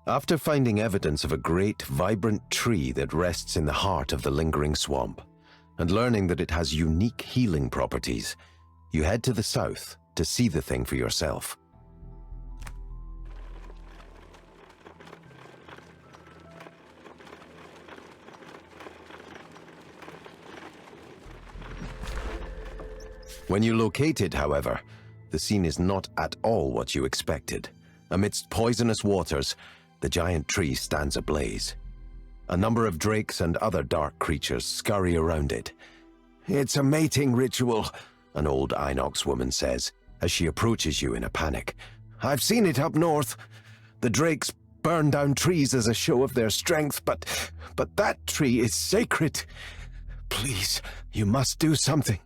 After finding evidence of a great, vibrant tree that rests in the heart of the lingering swamp, and learning that it has unique healing properties, you head to the south to see the thing for yourself. When you locate it, however, the scene is not at all what you expected. Amidst poisonous waters, the giant tree stands ablaze. A number of drakes and other dark creatures scurry around it. "It's a mating ritual," an old Inox woman says, as she approaches you in a panic. "I've seen it up north. The drakes burn down trees as a show of their strength, but that tree is sacred. Please, you must do something.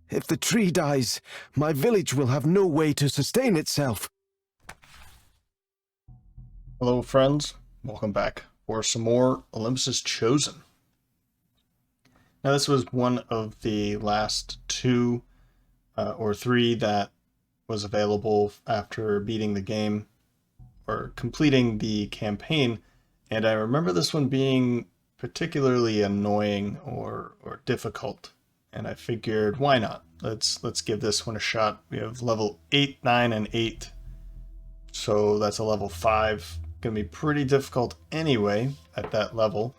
If the tree dies, my village will have no way to sustain itself." Hello friends, welcome back for some more Olympus Chosen. Now this was one of the last two or three that was available after beating the game or completing the campaign, and I remember this one being particularly annoying or difficult, and I figured why not? Let's give this one a shot. We have level 8, 9, and 8, so that's a level 5. Gonna be pretty difficult anyway at that level,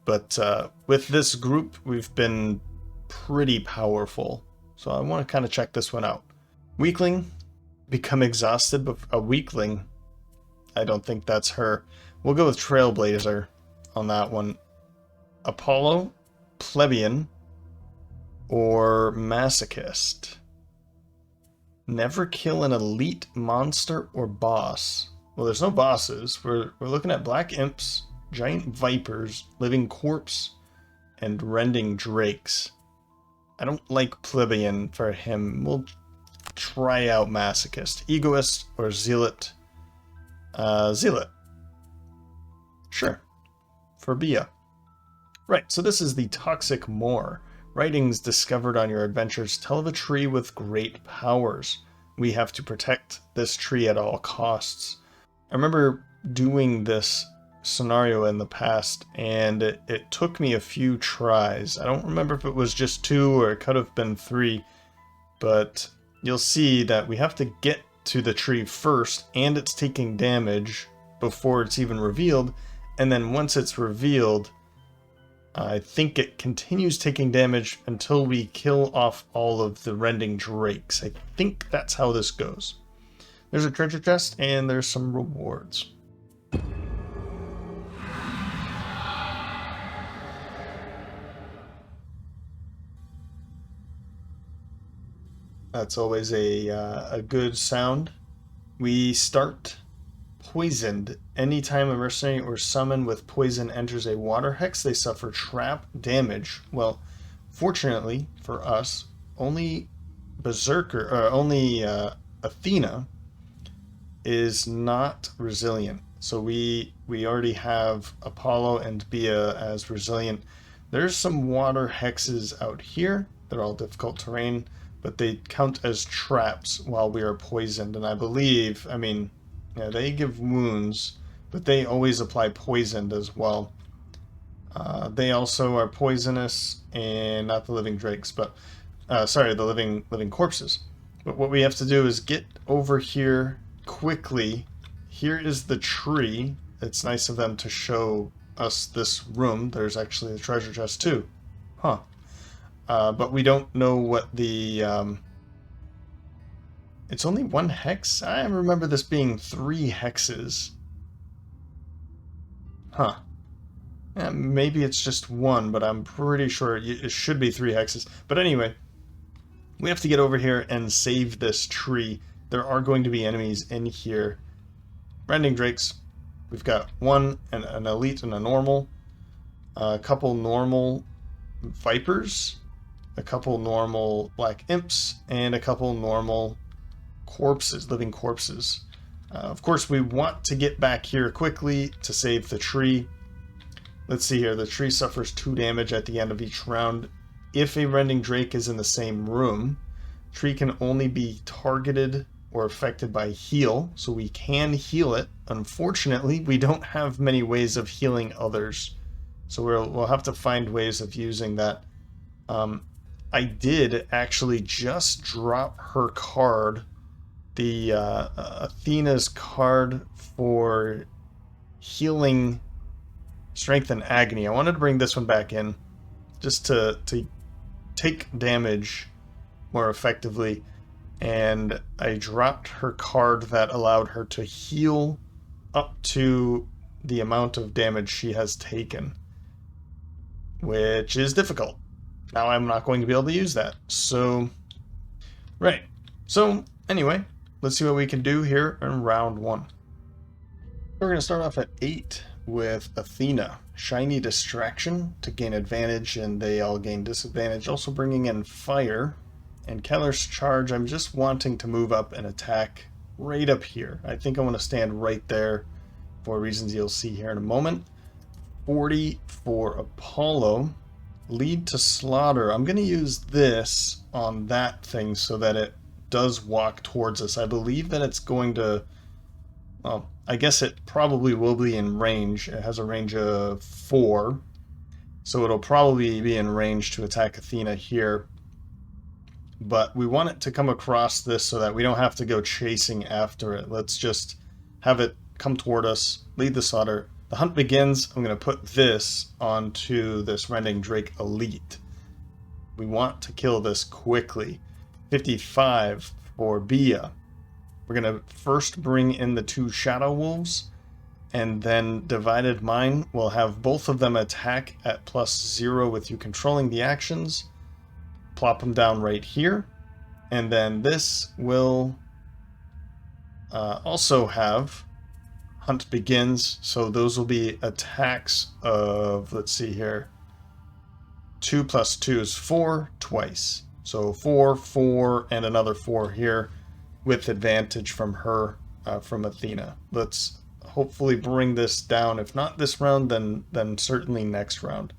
but with this group we've been pretty powerful, so I want to kind of check this one out. Weakling, become exhausted, but a weakling, I don't think that's her. We'll go with Trailblazer on that one. Apollo, Plebeian, or Masochist. Never kill an elite monster or boss. Well, there's no bosses. We're looking at black imps, giant vipers, living corpse, and rending drakes. I don't like Plebeian for him. We'll try out Masochist. Egoist or Zealot? Zealot. Sure. For Bia. Right, so this is the Toxic Moor. Writings discovered on your adventures tell of a tree with great powers. We have to protect this tree at all costs. I remember doing this scenario in the past, and it took me a few tries. I don't remember if it was just 2 or it could have been 3, but you'll see that we have to get to the tree first, and it's taking damage before it's even revealed, and then once it's revealed, I think it continues taking damage until we kill off all of the rending drakes. I think that's how this goes. There's a treasure chest, and there's some rewards. That's always a good sound. We start poisoned. Anytime a mercenary or summon with poison enters a water hex, they suffer trap damage. Well, fortunately for us, only Berserker, or only Athena is not resilient. So we already have Apollo and Bia as resilient. There's some water hexes out here. They're all difficult terrain, but they count as traps while we are poisoned. And I believe, I mean, yeah, they give wounds, but they always apply poisoned as well. They also are poisonous, and not the living drakes, but sorry, the living corpses. But what we have to do is get over here quickly. Here is the tree. It's nice of them to show us this room. There's actually a treasure chest too. Huh. But we don't know what the... It's only 1 hex? I remember this being 3 hexes. Huh. Yeah, maybe it's just 1, but I'm pretty sure it should be 3 hexes. But anyway, we have to get over here and save this tree. There are going to be enemies in here. Rending drakes. We've got 1, an elite and a normal. A couple normal vipers. A couple normal black imps. And a couple normal corpses, living corpses. Of course, we want to get back here quickly to save the tree. Let's see here. The tree suffers 2 damage at the end of each round. If a rending drake is in the same room, tree can only be targeted or affected by heal, so we can heal it. Unfortunately, we don't have many ways of healing others, so we'll have to find ways of using that. I did actually just drop her card, the Athena's card for healing strength and agony. I wanted to bring this one back in just to take damage more effectively, and I dropped her card that allowed her to heal up to the amount of damage she has taken, which is difficult. Now I'm not going to be able to use that. So, right. So, anyway, let's see what we can do here in round 1. We're going to start off at 8 with Athena. Shiny Distraction to gain advantage, and they all gain disadvantage. Also bringing in Fire. And Keller's Charge, I'm just wanting to move up and attack right up here. I think I want to stand right there for reasons you'll see here in a moment. 40 for Apollo. Lead to Slaughter. I'm going to use this on that thing so that it does walk towards us. I believe that it's going to... Well, I guess it probably will be in range. It has a range of 4. So it'll probably be in range to attack Athena here. But we want it to come across this so that we don't have to go chasing after it. Let's just have it come toward us, lead the slaughter. The hunt begins. I'm going to put this onto this Rending Drake Elite. We want to kill this quickly. 55 for Bia. We're going to first bring in the 2 Shadow Wolves, and then Divided Mind will have both of them attack at +0 with you controlling the actions. Plop them down right here, and then this will also have Hunt Begins, so those will be attacks of, let's see here, 2 + 2 is 4 twice, so 4, 4, and another 4 here with advantage from her, from Athena. Let's hopefully bring this down, if not this round, then certainly next round.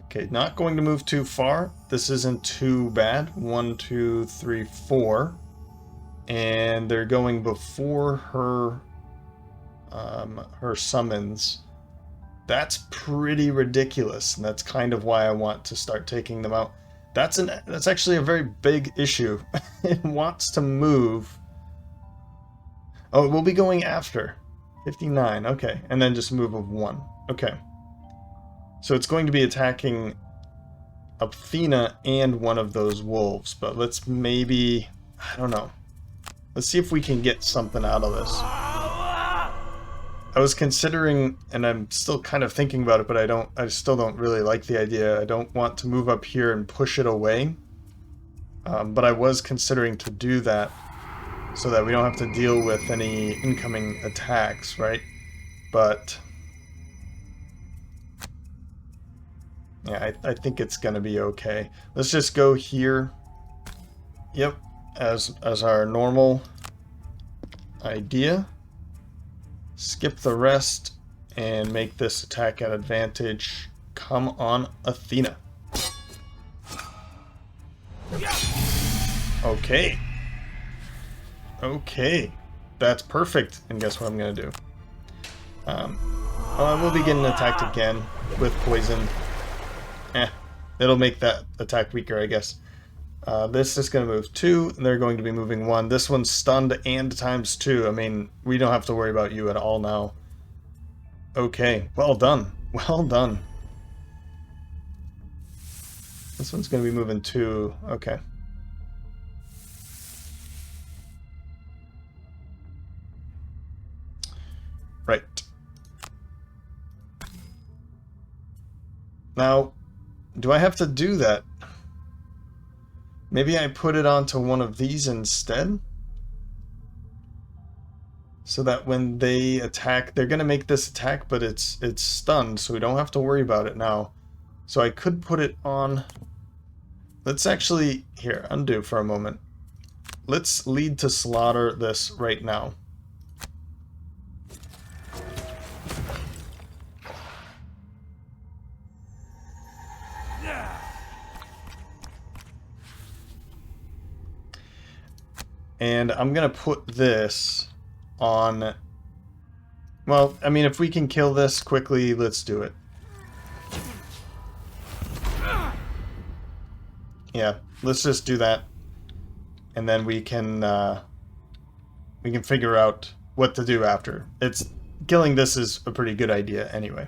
Okay, not going to move too far. This isn't too bad. 1, 2, 3, 4. And they're going before her her summons. That's pretty ridiculous, and that's kind of why I want to start taking them out. That's actually a very big issue. It wants to move. Oh, it will be going after. 59, okay. And then just move of 1. Okay. So it's going to be attacking Athena and one of those wolves, but let's maybe, I don't know. Let's see if we can get something out of this. I was considering, and I'm still kind of thinking about it, but I still don't really like the idea. I don't want to move up here and push it away. But I was considering to do that so that we don't have to deal with any incoming attacks, right? But yeah, I think it's gonna be okay. Let's just go here. Yep, as our normal idea. Skip the rest and make this attack at advantage. Come on, Athena. Okay. Okay. That's perfect. And guess what I'm gonna do? I will be getting attacked again with poison. It'll make that attack weaker, I guess. This is going to move 2, and they're going to be moving 1. This one's stunned and ×2. I mean, we don't have to worry about you at all now. Okay, well done. Well done. This one's going to be moving 2. Okay. Right. Now, do I have to do that? Maybe I put it onto one of these instead? So that when they attack, they're going to make this attack, but it's stunned, so we don't have to worry about it now. So I could put it on... Let's actually... Here, undo for a moment. Let's lead to slaughter this right now. And I'm going to put this on... Well, I mean, if we can kill this quickly, let's do it. Yeah, let's just do that. And then we can figure out what to do after. Killing this is a pretty good idea anyway.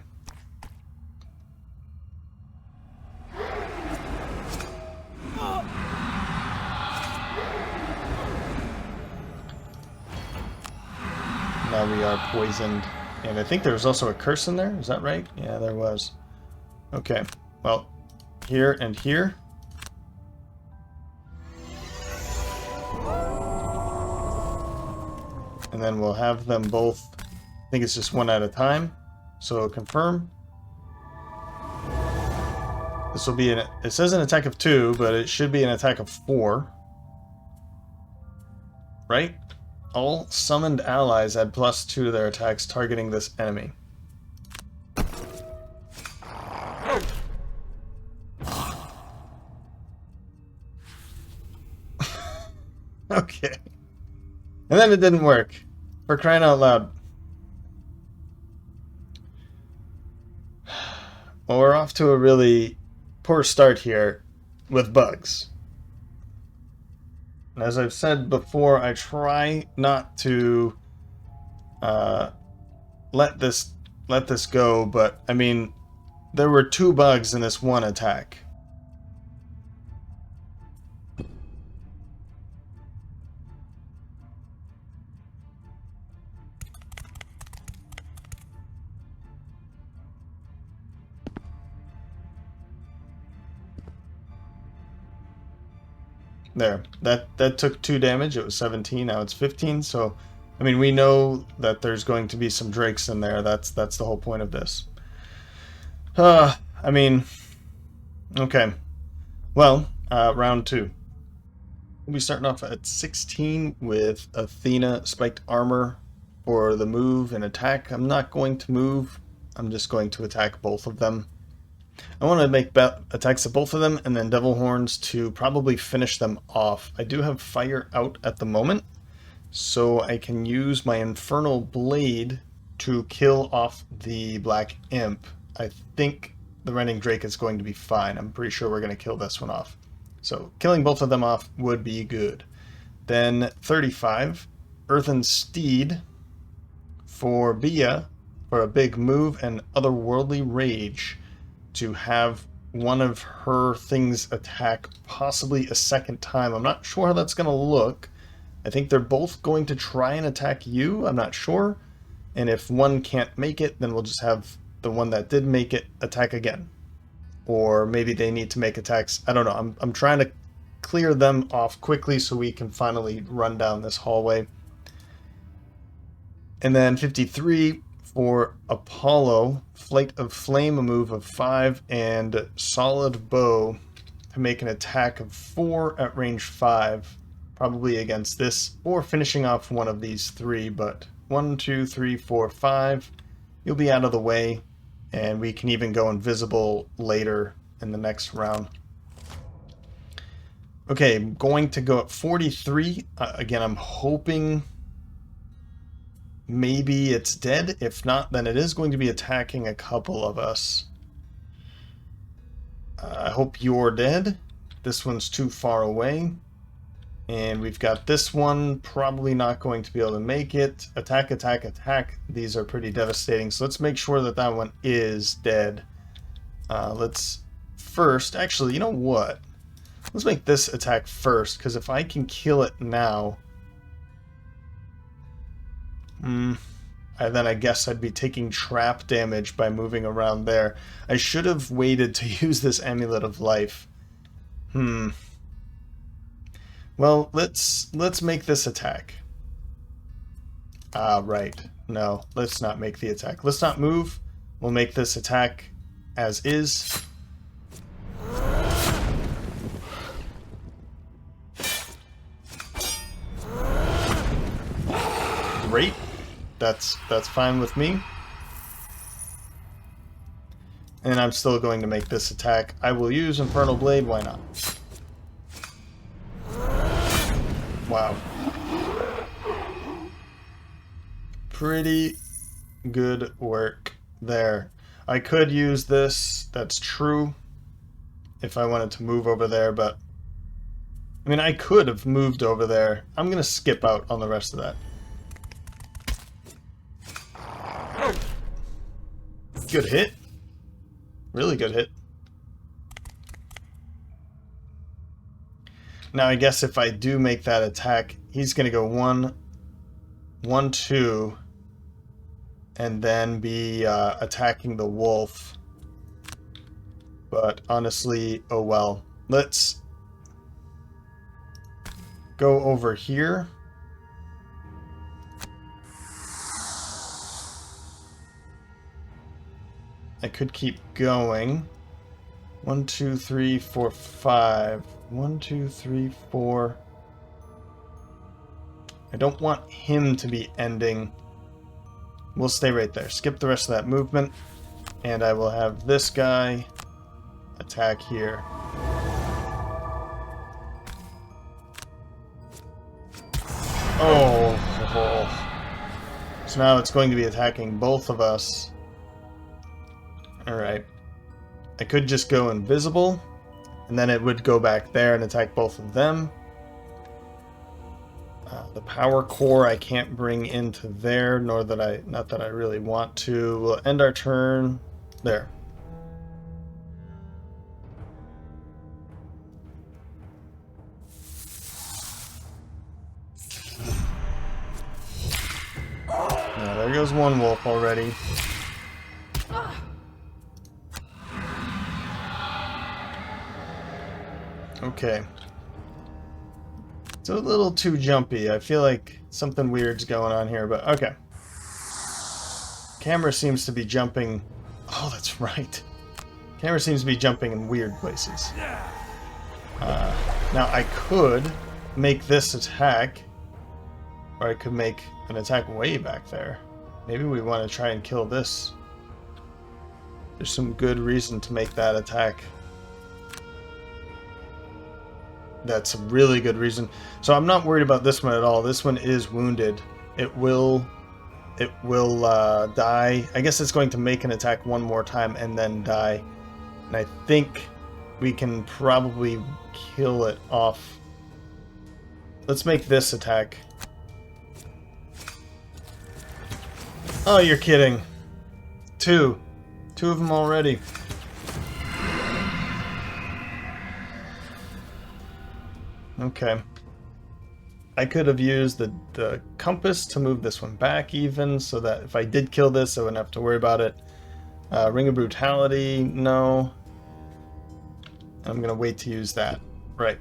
Now we are poisoned. And I think there was also a curse in there. Is that right? Yeah, there was. Okay. Well, here and here. And then we'll have them both. I think it's just one at a time. So confirm. This will be it says an attack of 2, but it should be an attack of 4. Right? All summoned allies add +2 to their attacks targeting this enemy. Okay. And then it didn't work. For crying out loud. Well, we're off to a really poor start here with bugs. And as I've said before, I try not to let this go, but I mean, there were 2 bugs in this one attack. There, that took 2 damage. It was 17, now it's 15, so I mean, we know that there's going to be some drakes in there. That's the whole point of this. I mean, okay. Well, round 2. We'll be starting off at 16 with Athena spiked armor for the move and attack. I'm not going to move. I'm just going to attack both of them. I want to make attacks at both of them and then devil horns to probably finish them off. I do have fire out at the moment, so I can use my infernal blade to kill off the black imp. I think the rending drake is going to be fine. I'm pretty sure we're going to kill this one off. So killing both of them off would be good. Then 35, earthen steed for Bia for a big move and otherworldly rage, to have one of her things attack possibly a second time. I'm not sure how that's going to look. I think they're both going to try and attack you. I'm not sure. And if one can't make it, then we'll just have the one that did make it attack again. Or maybe they need to make attacks. I don't know. I'm trying to clear them off quickly so we can finally run down this hallway. And then 53... for Apollo, Flight of Flame, a move of 5, and Solid Bow to make an attack of 4 at range 5, probably against this, or finishing off one of these 3, but 1, 2, 3, 4, 5, you'll be out of the way, and we can even go invisible later in the next round. Okay, I'm going to go at 43. Again, I'm hoping... maybe it's dead. If not, then it is going to be attacking a couple of us. I hope you're dead. This one's too far away. And we've got this one probably not going to be able to make it. Attack, attack, attack. These are pretty devastating. So let's make sure that that one is dead. Let's first... actually, you know what? Let's make this attack first, because if I can kill it now... then I guess I'd be taking trap damage by moving around there. I should have waited to use this Amulet of Life. Well, let's make this attack. Right. No, let's not make the attack. Let's not move. We'll make this attack as is. Great. That's fine with me. And I'm still going to make this attack. I will use Infernal Blade, why not? Wow. Pretty good work there. I could use this, that's true, if I wanted to move over there, but I mean, I could have moved over there. I'm going to skip out on the rest of that. Good hit. Really good hit. Now, I guess if I do make that attack, he's going to go 1, 1, 2, and then be attacking the wolf. But honestly, oh well. Let's go over here. I could keep going. 1, 2, 3, 4, 5. 1, 2, 3, 4. I don't want him to be ending. We'll stay right there. Skip the rest of that movement. And I will have this guy attack here. Oh. So now it's going to be attacking both of us. Alright. I could just go invisible, and then it would go back there and attack both of them. The power core I can't bring into there, nor that not that I really want to. We'll end our turn there. Now, there goes one wolf already. Okay. It's a little too jumpy. I feel like something weird's going on here, but okay. Camera seems to be jumping... Oh, that's right. Camera seems to be jumping in weird places. Now, I could make this attack, or I could make an attack way back there. Maybe we want to try and kill this. There's some good reason to make that attack. That's a really good reason. So I'm not worried about this one at all. This one is wounded. It will die. I guess it's going to make an attack one more time and then die. And I think we can probably kill it off. Let's make this attack. Oh, you're kidding. Two of them already. Okay. I could have used the compass to move this one back even, so that if I did kill this, I wouldn't have to worry about it. Ring of Brutality, no. I'm going to wait to use that. Right.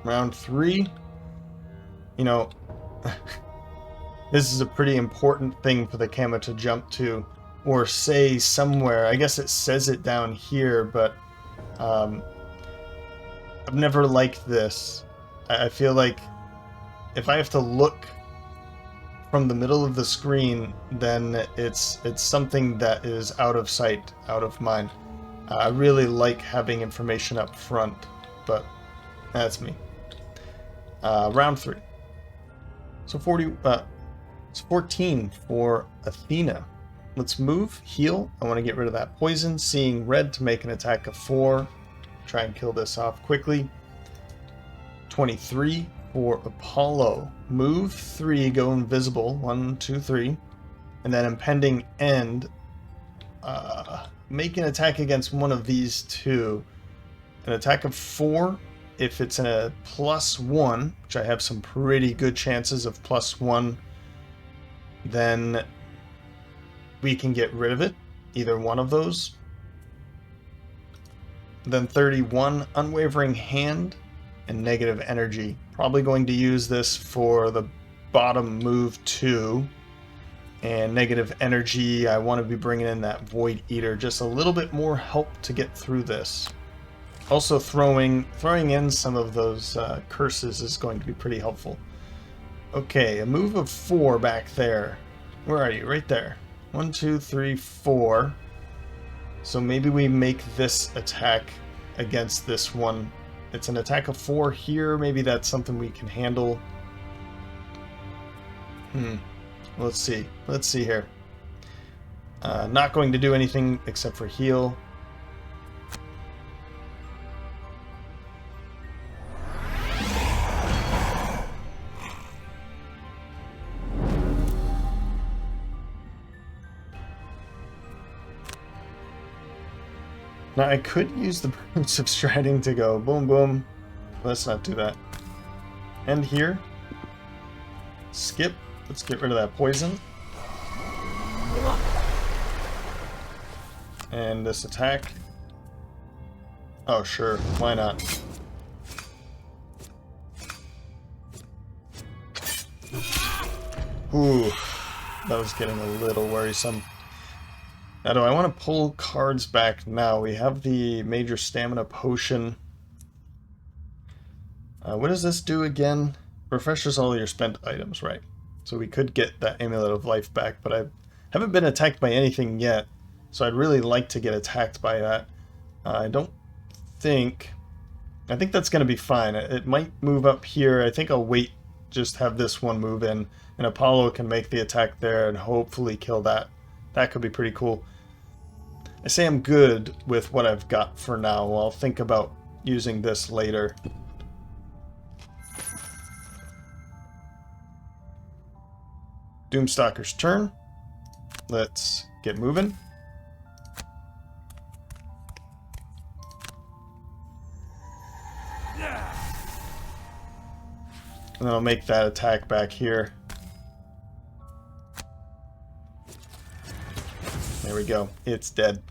Round 3. You know... This is a pretty important thing for the camera to jump to, or say somewhere. I guess it says it down here, but I've never liked this. I feel like if I have to look from the middle of the screen, then it's something that is out of sight, out of mind. I really like having information up front, but that's me. Round 3. So 14 for Athena. Let's move, heal. I want to get rid of that poison. Seeing red to make an attack of 4. Try and kill this off quickly. 23 for Apollo. Move 3, go invisible. 1, 2, 3. And then impending end. Make an attack against one of these two. An attack of 4. If it's in a +1, which I have some pretty good chances of +1, then we can get rid of it, either one of those. Then 31, Unwavering Hand and Negative Energy. Probably going to use this for the bottom move 2. And Negative Energy, I want to be bringing in that Void Eater. Just a little bit more help to get through this. Also throwing in some of those curses is going to be pretty helpful. Okay, a move of 4 back there. Where are you? Right there. 1, 2, 3, 4. So maybe we make this attack against this one. It's an attack of 4 here. Maybe that's something we can handle. Let's see. Let's see here. Not going to do anything except for heal. Now I could use the Brutes of Striding to go boom boom. Let's not do that. End here. Skip. Let's get rid of that poison. And this attack. Oh sure, why not? Ooh, that was getting a little worrisome. Now, do I want to pull cards back now? We have the Major Stamina Potion. What does this do again? Refreshes all your spent items, right? So we could get that Amulet of Life back, but I haven't been attacked by anything yet, so I'd really like to get attacked by that. I think that's going to be fine. It might move up here. I think I'll wait, just have this one move in, and Apollo can make the attack there and hopefully kill that. That could be pretty cool. I say I'm good with what I've got for now. I'll think about using this later. Doomstalker's turn. Let's get moving. And then I'll make that attack back here. There we go. It's dead.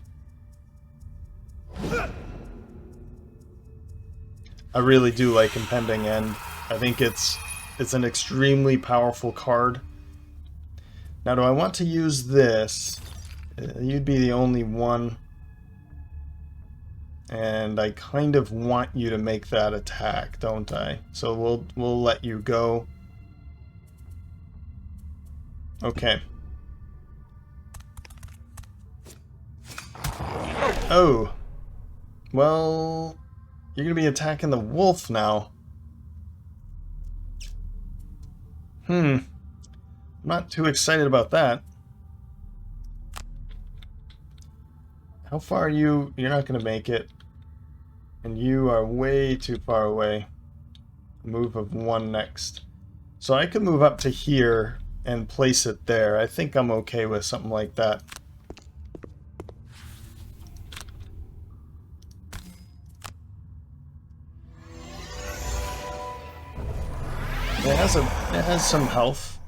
I really do like Impending End. I think it's an extremely powerful card. Now, do I want to use this? You'd be the only one. And I kind of want you to make that attack, don't I? So we'll let you go. Okay. Oh. Well, you're going to be attacking the wolf now. I'm not too excited about that. How far are you? You're not going to make it. And you are way too far away. Move of 1 next. So I could move up to here and place it there. I think I'm okay with something like that. It has some health.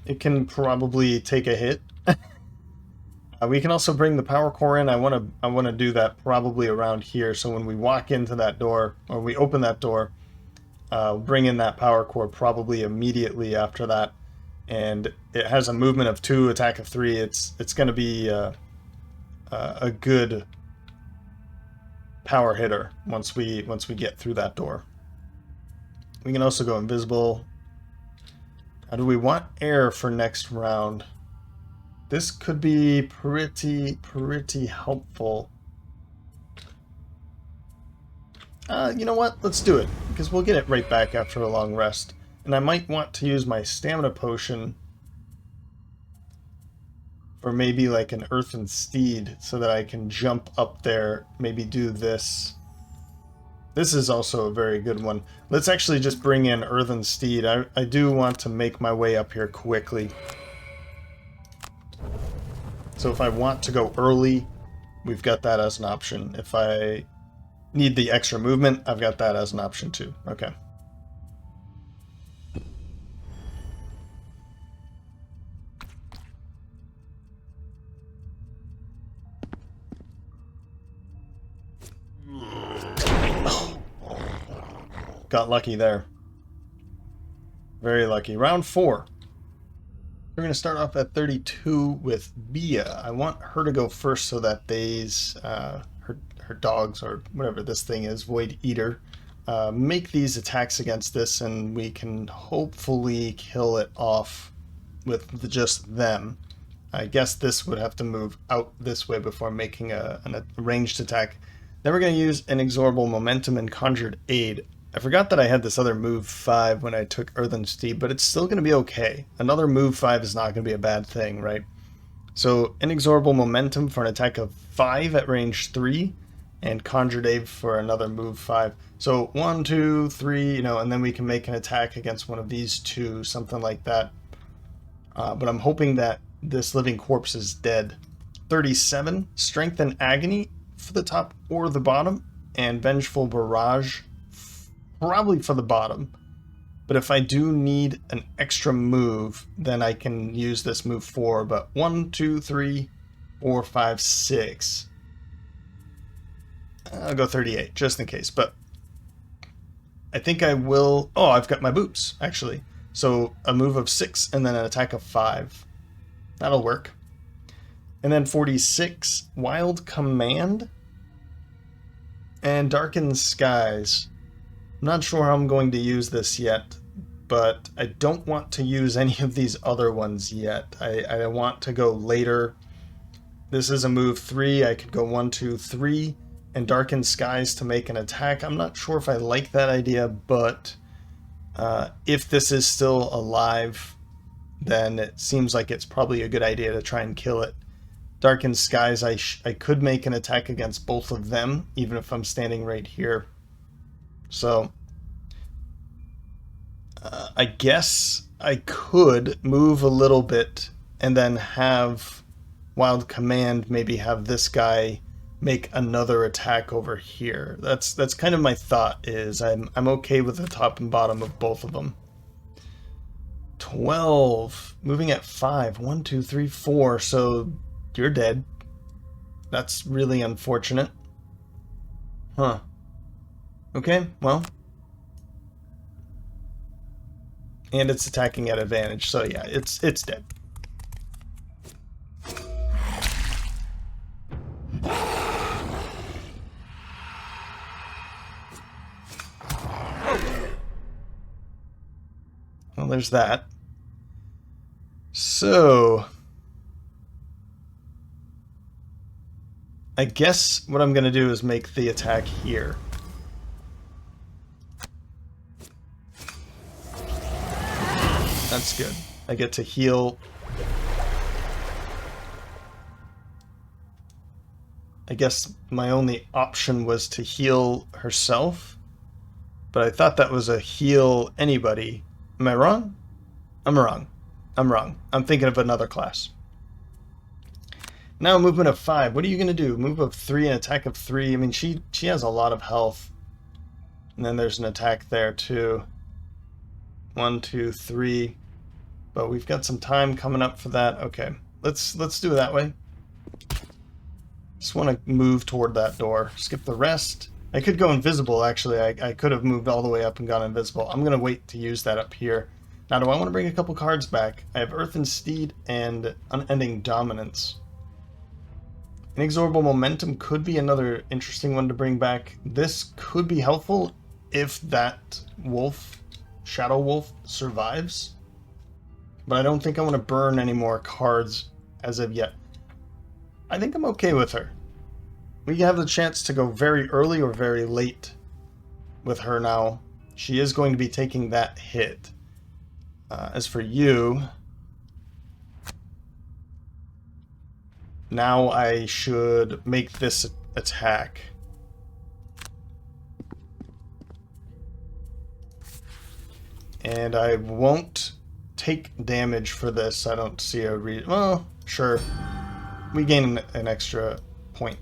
It can probably take a hit. We can also bring the power core in. I want to do that probably around here. So when we walk into that door, or we open that door, bring in that power core probably immediately after that. And it has a movement of 2, attack of 3. It's going to be a good power hitter once we get through that door. We can also go invisible. How do we want air for next round? This could be pretty helpful. You know what? Let's do it, because we'll get it right back after a long rest. And I might want to use my stamina potion for maybe like an earthen steed, so that I can jump up there, maybe do this. This is also a very good one. Let's actually just bring in earthen steed. I do want to make my way up here quickly. So if I want to go early, we've got that as an option. If I need the extra movement, I've got that as an option too. Okay. Got lucky there. Very lucky. Round 4. We're going to start off at 32 with Bia. I want her to go first so that her dogs, or whatever this thing is, Void Eater, make these attacks against this, and we can hopefully kill it off with just them. I guess this would have to move out this way before making a ranged attack. Then we're going to use inexorable momentum and conjured aid. I forgot that I had this other move 5 when I took Earthen Steed, but it's still going to be okay. Another move 5 is not going to be a bad thing, right? So inexorable momentum for an attack of 5 at range 3, and conjured aid for another move 5. So 1, 2, 3, and then we can make an attack against one of these two, something like that. But I'm hoping that this living corpse is dead. 37, strength and agony for the top or the bottom, and vengeful barrage probably for the bottom. But if I do need an extra move, then I can use this move 4. But 1, 2, 3, 4, 5, 6. I'll go 38 just in case. But I think I will. Oh, I've got my boots actually. So a move of 6 and then an attack of 5. That'll work. And then 46, wild command and darkened skies. I'm not sure how I'm going to use this yet, but I don't want to use any of these other ones yet. I want to go later. This is a move 3. I could go 1, 2, 3, and darkened skies to make an attack. I'm not sure if I like that idea, but if this is still alive, then it seems like it's probably a good idea to try and kill it. Darkened skies, I could make an attack against both of them, even if I'm standing right here. So I guess I could move a little bit and then have wild command maybe have this guy make another attack over here. That's kind of my thought. Is I'm okay with the top and bottom of both of them. 12, moving at 5. 1, 2, 3, 4. So you're dead. That's really unfortunate. Huh. Okay, well. And it's attacking at advantage, so yeah, it's dead. Well, there's that. So I guess what I'm going to do is make the attack here. That's good. I get to heal. I guess my only option was to heal herself, but I thought that was a heal anybody. Am I wrong? I'm wrong. I'm wrong. I'm thinking of another class. Now movement of 5. What are you going to do? Move of 3 and attack of 3. I mean, she has a lot of health. And then there's an attack there too. 1, 2, 3. But we've got some time coming up for that. Okay, let's do it that way. Just want to move toward that door. Skip the rest. I could go invisible, actually. I could have moved all the way up and gone invisible. I'm going to wait to use that up here. Now, do I want to bring a couple cards back? I have Earthen Steed and Unending Dominance. Inexorable Momentum could be another interesting one to bring back. This could be helpful if that wolf, Shadow Wolf, survives. But I don't think I want to burn any more cards as of yet. I think I'm okay with her. We have the chance to go very early or very late with her now. She is going to be taking that hit. As for you, now I should make this attack. And I won't take damage for this. I don't see a reason. Well, sure. We gain an extra point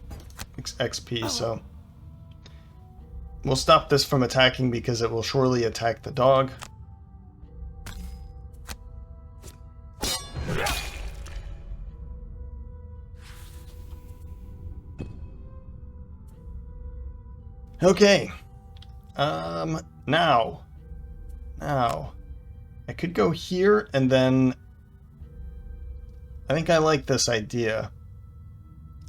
XP, so we'll stop this from attacking because it will surely attack the dog. Okay. Now I could go here and then I think I like this idea.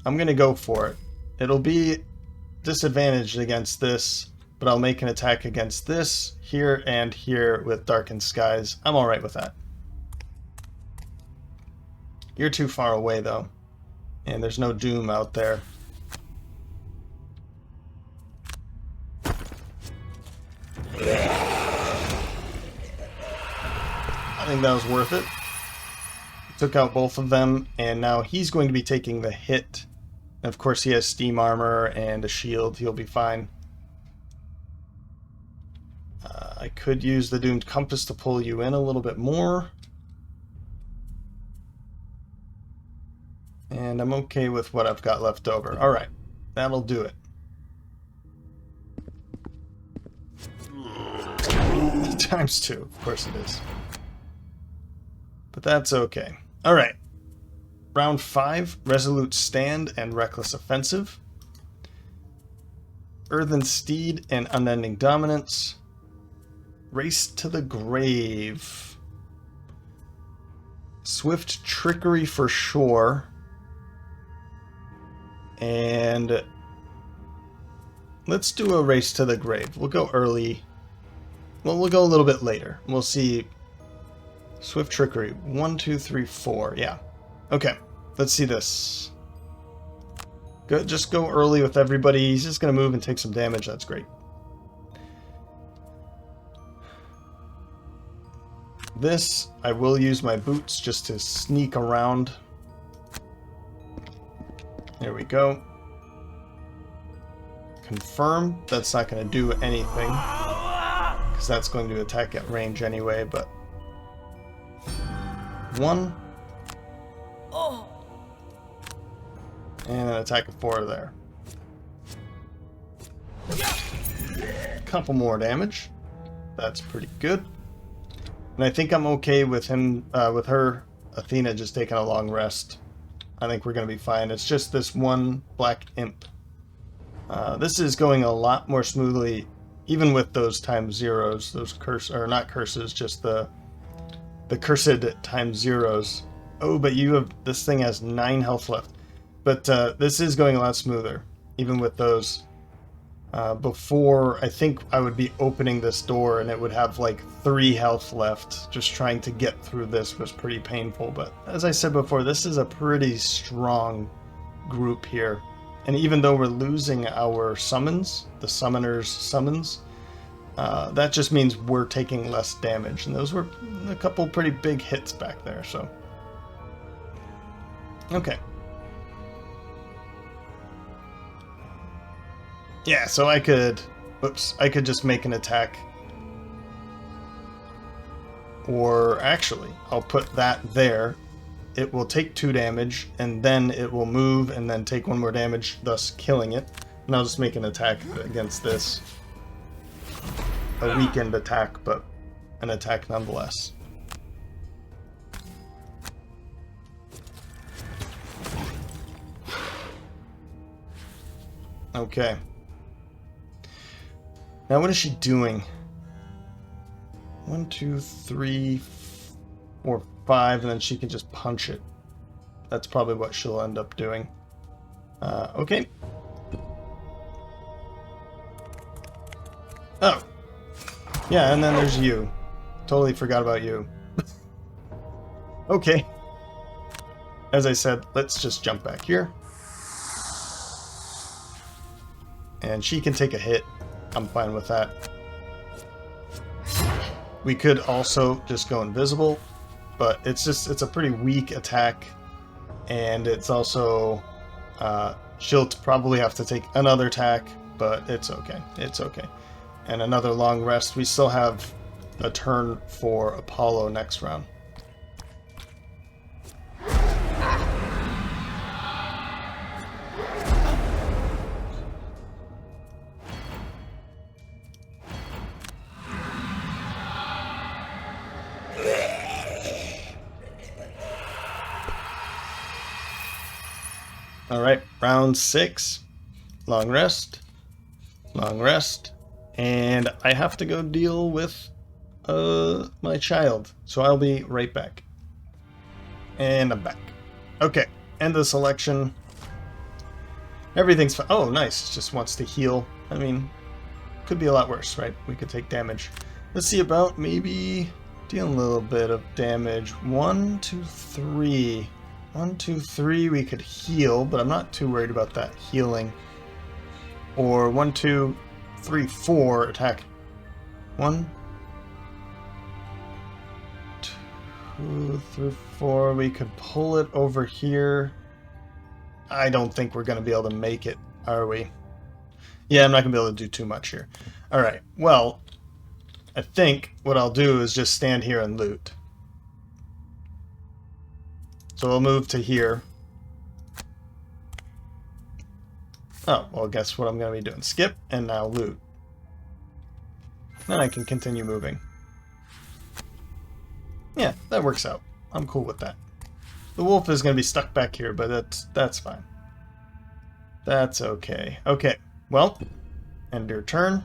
I'm gonna go for it. It'll be disadvantaged against this, but I'll make an attack against this here and here with darkened skies. I'm alright with that. You're too far away though, and there's no doom out there. I think that was worth it. Took out both of them, and now he's going to be taking the hit. And of course he has steam armor and a shield. He'll be fine. I could use the Doomed Compass to pull you in a little bit more. And I'm okay with what I've got left over. Alright, that'll do it. Times 2, of course it is. But that's okay. Alright. Round 5, Resolute Stand and Reckless Offensive. Earthen Steed and Unending Dominance. Race to the Grave. Swift Trickery for sure. And let's do a Race to the Grave. We'll go early. Well, we'll go a little bit later. We'll see. Swift Trickery. 1, 2, 3, 4. Yeah. Okay. Let's see this. Good. Just go early with everybody. He's just going to move and take some damage. That's great. This, I will use my boots just to sneak around. There we go. Confirm. That's not going to do anything, because that's going to attack at range anyway, but... 1. And an attack of 4 there. Couple more damage. That's pretty good. And I think I'm okay with him, with her, Athena, just taking a long rest. I think we're going to be fine. It's just this one black imp. This is going a lot more smoothly, even with those times zeros. Those or not curses, just the cursed times zeros. Oh, but you have, this thing has 9 health left. But this is going a lot smoother, even with those. Before, I think I would be opening this door and it would have like 3 health left. Just trying to get through this was pretty painful. But as I said before, this is a pretty strong group here. And even though we're losing our summons, the summoner's summons, that just means we're taking less damage. And those were a couple pretty big hits back there, so. Okay. Yeah, so I could, I could just make an attack. Or actually, I'll put that there. It will take 2 damage, and then it will move and then take 1 more damage, thus killing it. And I'll just make an attack against this. A weakened attack, but an attack nonetheless. Okay. Now what is she doing? 1, 2, 3, 4, 5, and then she can just punch it. That's probably what she'll end up doing. Okay. Oh. Yeah, and then there's you. Totally forgot about you. Okay. As I said, let's just jump back here. And she can take a hit. I'm fine with that. We could also just go invisible, but it's a pretty weak attack, and it's also she'll probably have to take another attack, but it's okay. It's okay. And another long rest. We still have a turn for Apollo next round. Alright, round 6. Long rest. Long rest. And I have to go deal with my child. So I'll be right back. And I'm back. Okay, end of selection. Everything's fine. Oh, nice. Just wants to heal. I mean, could be a lot worse, right? We could take damage. Let's see about maybe dealing a little bit of damage. 1, 2, 3. 1, 2, 3 we could heal, but I'm not too worried about that healing. Or 1, 2, 3, 4 attack. 1, 2, 3, 4. We could pull it over here. I don't think we're going to be able to make it, are we? Yeah, I'm not going to be able to do too much here. Alright, well, I think what I'll do is just stand here and loot. So we'll move to here. Oh, well, guess what I'm going to be doing? Skip, and now loot. Then I can continue moving. Yeah, that works out. I'm cool with that. The wolf is going to be stuck back here, but that's fine. That's okay. Okay, well, end your turn.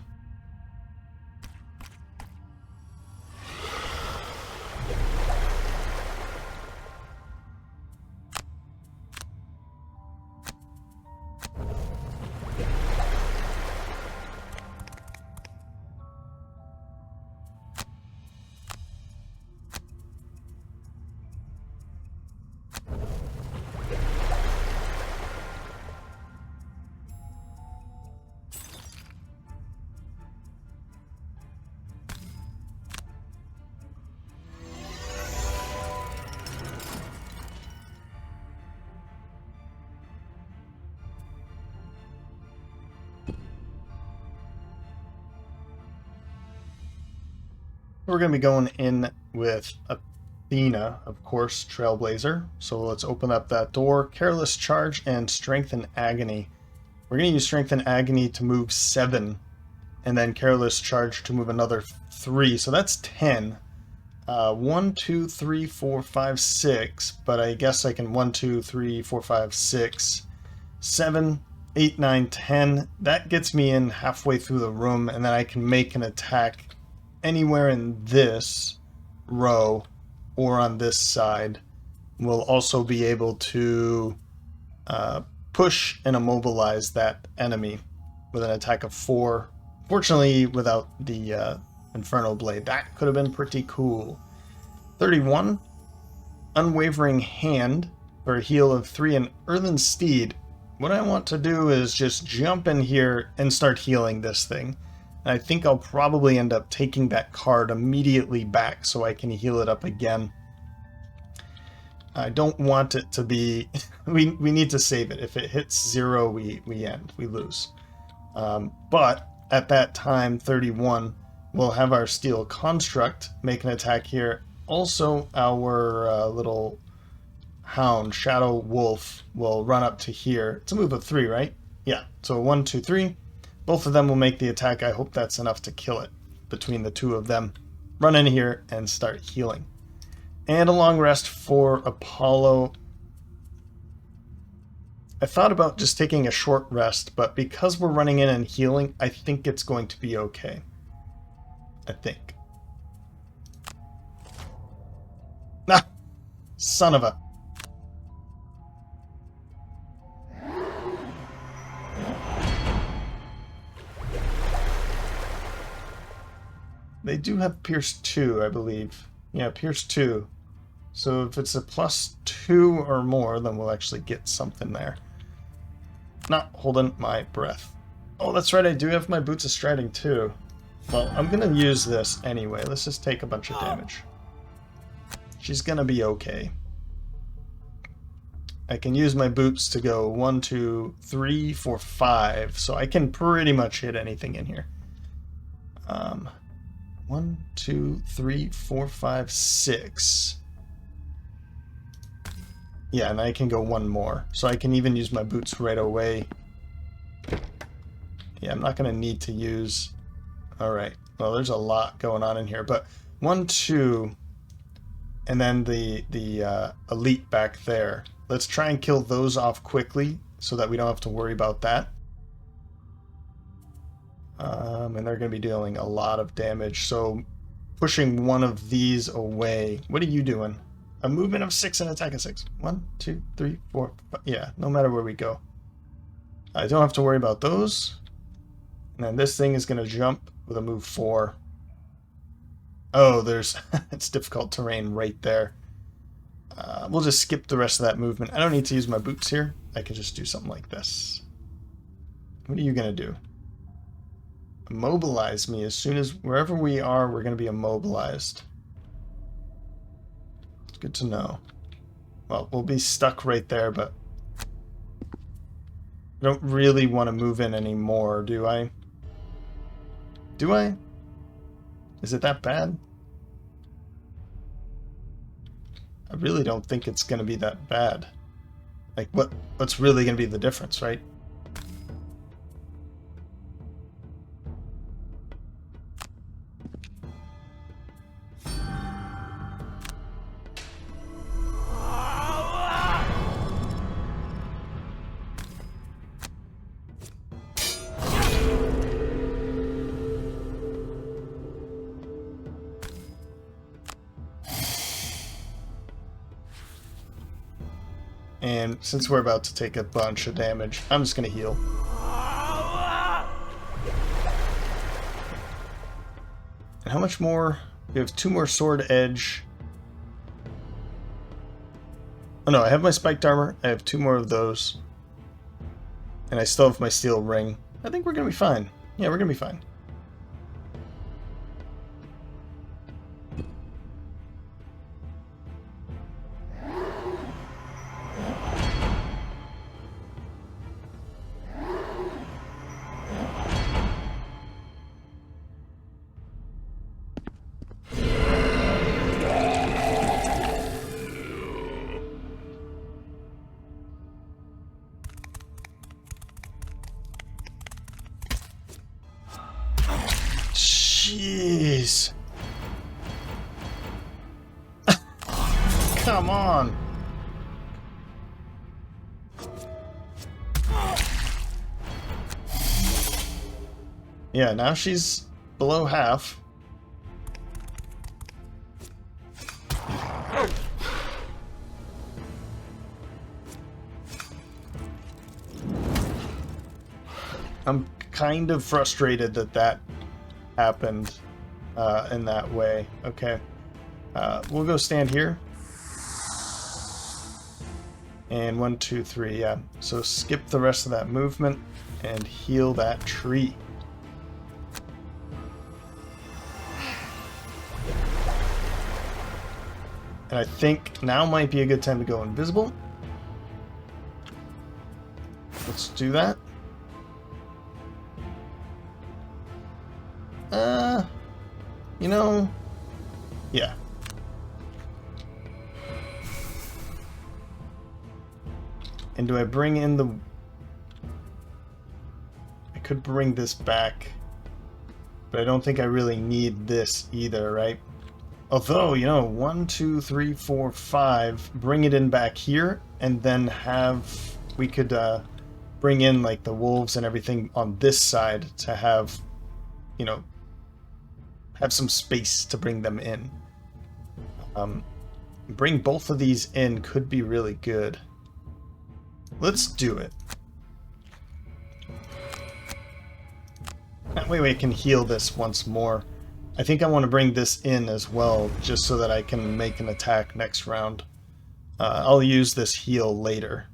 We're going to be going in with Athena, of course, Trailblazer. So let's open up that door. Careless Charge and Strength and Agony. We're going to use Strength and Agony to move 7, and then Careless Charge to move another 3. So that's 10. 1, 2, 3, 4, 5, 6. But I guess I can 1, 2, 3, 4, 5, 6, 7, 8, 9, 10. That gets me in halfway through the room, and then I can make an attack anywhere in this row or on this side. We'll also be able to push and immobilize that enemy with an attack of 4. Fortunately, without the Inferno Blade. That could have been pretty cool. 31. Unwavering Hand for a heal of 3. And Earthen Steed. What I want to do is just jump in here and start healing this thing. And I think I'll probably end up taking that card immediately back so I can heal it up again. I don't want it to be... we need to save it. If it hits 0, we end. We lose. But at that time, 31, we'll have our Steel Construct make an attack here. Also, our little Hound, Shadow Wolf, will run up to here. It's a move of 3, right? Yeah. So 1, 2, 3. Both of them will make the attack. I hope that's enough to kill it between the two of them. Run in here and start healing. And a long rest for Apollo. I thought about just taking a short rest, but because we're running in and healing, I think it's going to be okay. I think. Ah! Son of a... They do have Pierce 2, I believe. Yeah, Pierce 2. So if it's a +2 or more, then we'll actually get something there. Not holding my breath. Oh, that's right, I do have my Boots of Striding too. Well, I'm going to use this anyway. Let's just take a bunch of damage. She's going to be okay. I can use my boots to go 1, 2, 3, 4, 5. So I can pretty much hit anything in here. 1, 2, 3, 4, 5, 6. Yeah, and I can go 1 more. So I can even use my boots right away. Yeah, I'm not going to need to use... Alright, well, there's a lot going on in here. But 1, 2, and then the elite back there. Let's try and kill those off quickly so that we don't have to worry about that. And they're going to be dealing a lot of damage. So pushing one of these away. What are you doing? A movement of 6 and attack of 6. 1, 2, 3, 4, 5. Yeah, no matter where we go. I don't have to worry about those. And this thing is going to jump with a move 4. Oh, there's it's difficult terrain right there. We'll just skip the rest of that movement. I don't need to use my boots here. I can just do something like this. What are you going to do? Immobilize me as soon as wherever we are, we're going to be immobilized. It's good to know. Well, we'll be stuck right there, but I don't really want to move in anymore, do I? Do I? Is it that bad? I really don't think it's going to be that bad. Like, what's really going to be the difference, right? And since we're about to take a bunch of damage, I'm just going to heal. And how much more? We have 2 more sword edge. Oh no, I have my spiked armor. I have 2 more of those. And I still have my steel ring. I think we're going to be fine. Yeah, we're going to be fine. Jeez. Come on. Yeah, now she's below half. I'm kind of frustrated that that happened in that way. Okay. We'll go stand here. And 1, 2, 3, yeah. So skip the rest of that movement and heal that tree. And I think now might be a good time to go invisible. Let's do that. You know, yeah. And do I bring in the... I could bring this back, but I don't think I really need this either, right? Although, you know, 1, 2, 3, 4, 5, bring it in back here, and then have... We could bring in, like, the wolves and everything on this side to have, you know, have some space to bring them in. Bring both of these in could be really good. Let's do it. That way we can heal this once more. I think I want to bring this in as well, just so that I can make an attack next round. I'll use this heal later.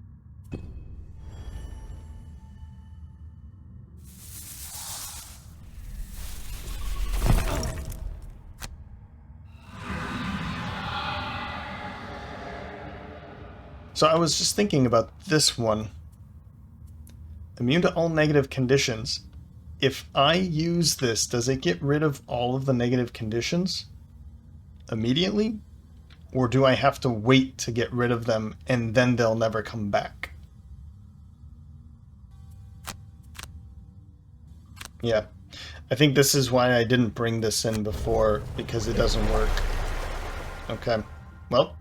So I was just thinking about this one. Immune to all negative conditions. If I use this, does it get rid of all of the negative conditions immediately? Or do I have to wait to get rid of them and then they'll never come back? Yeah. I think this is why I didn't bring this in before, because it doesn't work. Okay. Well.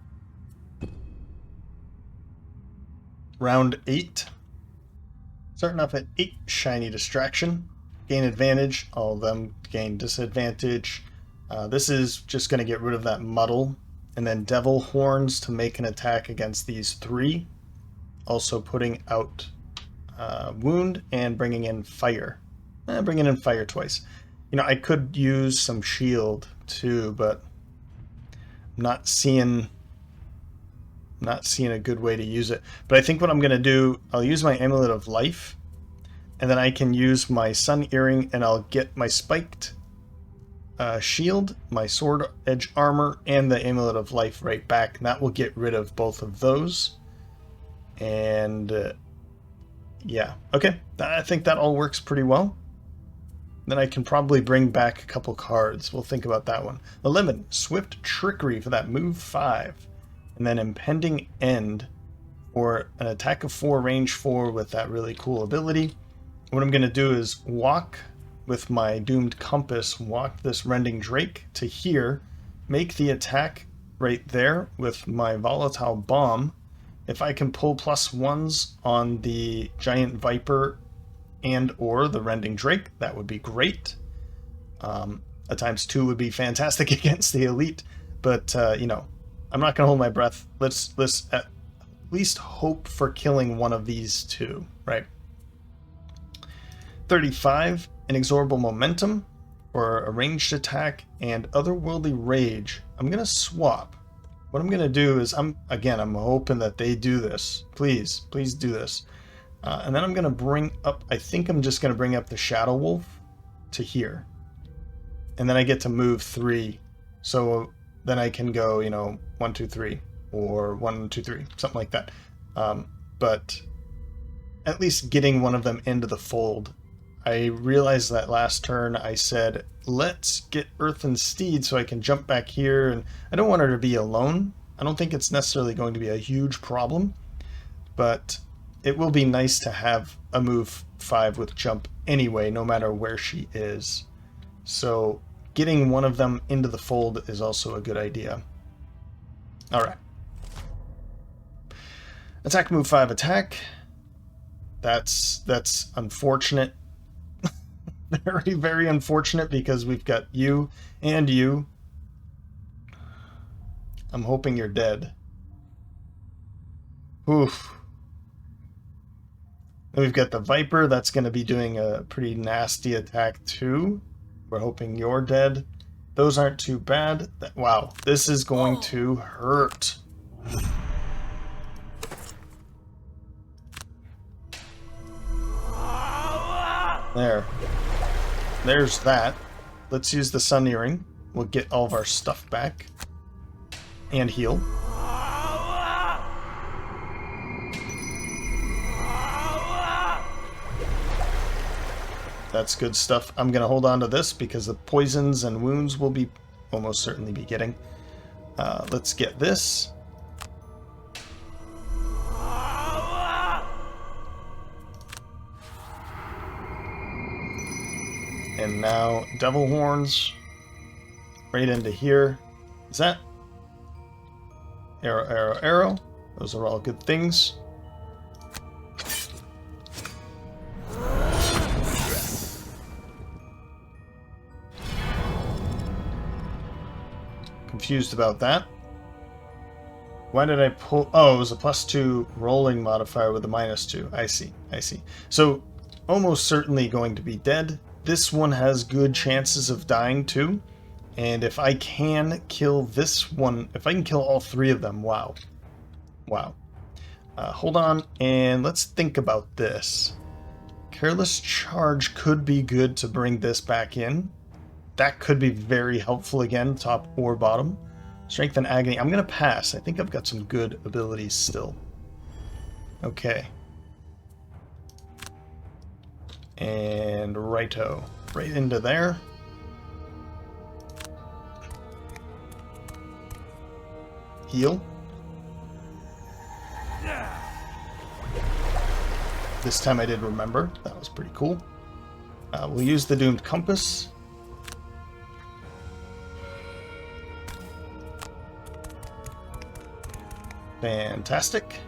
Round 8. Starting off at 8, shiny distraction. Gain advantage, all of them gain disadvantage. This is just going to get rid of that muddle. And then devil horns to make an attack against these 3. Also putting out wound and bringing in fire. Bringing in fire twice. You know, I could use some shield too, but I'm not seeing a good way to use it. But I think what I'm going to do, I'll use my Amulet of Life, and then I can use my Sun Earring, and I'll get my spiked shield, my sword edge armor, and the Amulet of Life right back. And that will get rid of both of those. And yeah, okay. I think that all works pretty well. Then I can probably bring back a couple cards. We'll think about that one. 11, Swift Trickery for that move 5. And then Impending End for an attack of 4, range 4 with that really cool ability. What I'm going to do is walk with my Doomed Compass, walk this Rending Drake to here, make the attack right there with my Volatile Bomb. If I can pull +1s on the Giant Viper and or the Rending Drake, that would be great. A ×2 would be fantastic against the elite, but you know, I'm not gonna hold my breath. Let's at least hope for killing one of these two, right? 35, Inexorable Momentum for a ranged attack and Otherworldly Rage. I'm gonna swap. What I'm gonna do is I'm hoping that they do this. Please do this. And then I'm going to bring up, I think I'm just going to bring up the Shadow Wolf to here. And then I get to move 3. So then I can go, you know, 1, 2, 3, or 1, 2, 3, something like that. But at least getting one of them into the fold. I realized that last turn I said, let's get Earthen Steed so I can jump back here. And I don't want her to be alone. I don't think it's necessarily going to be a huge problem. But it will be nice to have a move 5 with jump anyway, no matter where she is. So getting one of them into the fold is also a good idea. Alright. Attack move 5 attack. That's unfortunate. Very, very unfortunate because we've got you and you. I'm hoping you're dead. Oof. We've got the Viper, that's going to be doing a pretty nasty attack too. We're hoping you're dead. Those aren't too bad. Wow, this is going to hurt. There's that. Let's use the Sun Earring. We'll get all of our stuff back. And heal. That's good stuff. I'm going to hold on to this because the poisons and wounds will be almost certainly be getting. Let's get this. And now Devil Horns right into here. Is that? Arrow, arrow, arrow. Those are all good things. Confused about that. Why did I pull? Oh, it was a +2 rolling modifier with a -2. I see. So, almost certainly going to be dead. This one has good chances of dying too. And if I can kill this one, if I can kill all 3 of them, wow. Wow. Hold on, and let's think about this. Careless Charge could be good to bring this back in. That could be very helpful again, top or bottom. Strength and Agony. I'm going to pass. I think I've got some good abilities still. Okay. And righto. Right into there. Heal. This time I did remember. That was pretty cool. We'll use the Doomed Compass. Fantastic.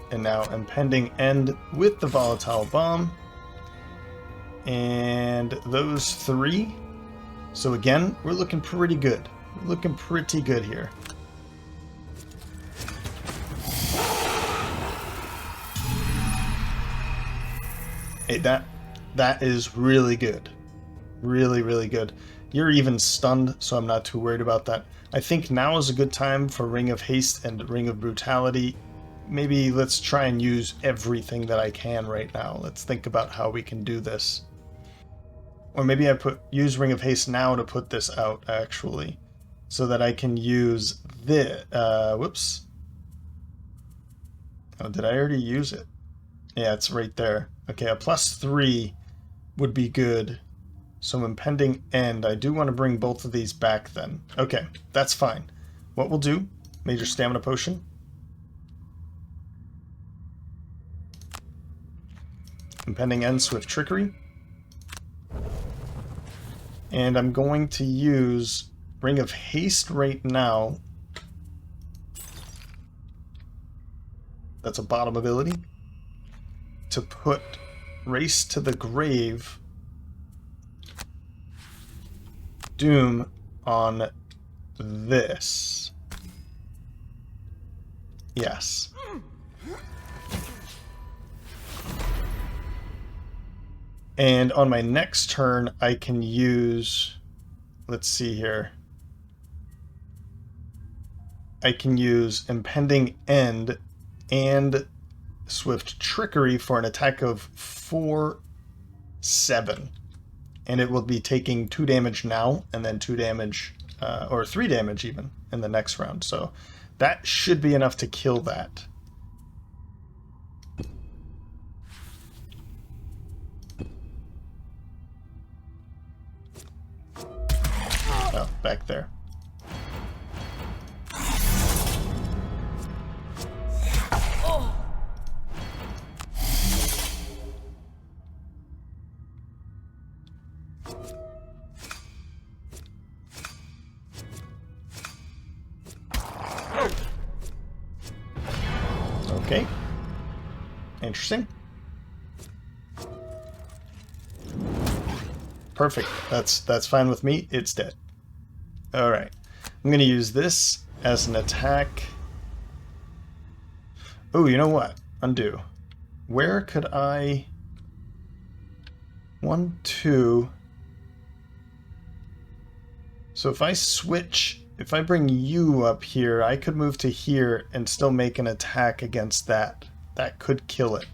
And now Impending End with the Volatile Bomb. And those 3. So again, we're looking pretty good. We're looking pretty good here. Hey, that That is really good. Really, really good. You're even stunned, so I'm not too worried about that. I think now is a good time for Ring of Haste and Ring of Brutality. Maybe let's try and use everything that I can right now. Let's think about how we can do this. Or maybe I use Ring of Haste now to put this out, actually. So that I can use this. Whoops. Oh, did I already use it? Yeah, it's right there. Okay, a +3 would be good. So impending end. I do want to bring both of these back then. Okay, that's fine. What we'll do, major stamina potion. Impending end, swift trickery. And I'm going to use Ring of Haste right now. That's a bottom ability. To put Race to the Grave Doom on this. Yes. And on my next turn, I can use, let's see here. I can use Impending End and Swift Trickery for an attack of 4/7. And it will be taking 2 damage now, and then 2 damage, or 3 damage even, in the next round. So that should be enough to kill that. Oh, back there. Okay. Interesting. Perfect. That's fine with me. It's dead. Alright. I'm going to use this as an attack. Oh, you know what? Undo. Where could I... 1, 2... So if I switch... If I bring you up here, I could move to here and still make an attack against that. That could kill it.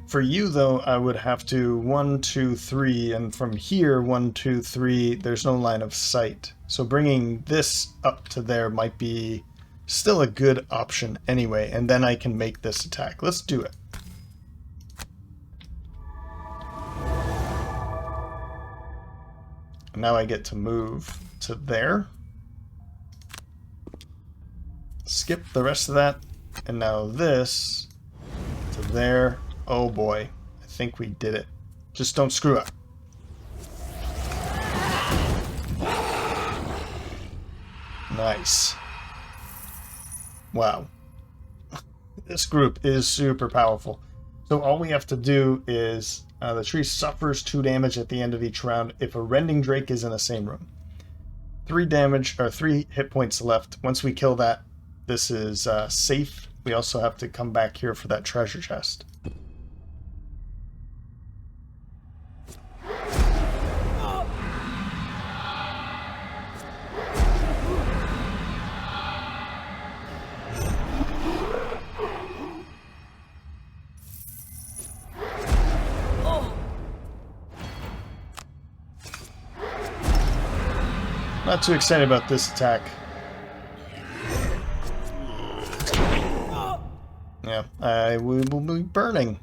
For you, though, I would have to 1, 2, 3, and from here, 1, 2, 3, there's no line of sight. So bringing this up to there might be still a good option anyway, and then I can make this attack. Let's do it. Now I get to move to there. Skip the rest of that. And now this to there. Oh boy. I think we did it. Just don't screw up. Nice. Wow. This group is super powerful. So all we have to do is the tree suffers 2 damage at the end of each round if a rending drake is in the same room. 3 damage, or 3 hit points left. Once we kill that, this is safe. We also have to come back here for that treasure chest. Not too excited about this attack. Yeah, we will be burning.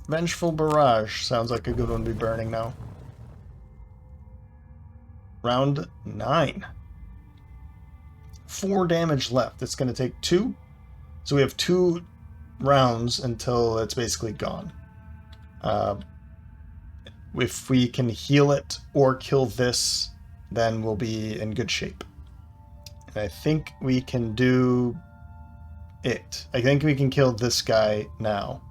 Vengeful Barrage sounds like a good one to be burning now. Round 9. 4 damage left. It's going to take 2. So we have 2 rounds until it's basically gone. If we can heal it or kill this, then we'll be in good shape. And I think we can do it. I think we can kill this guy now.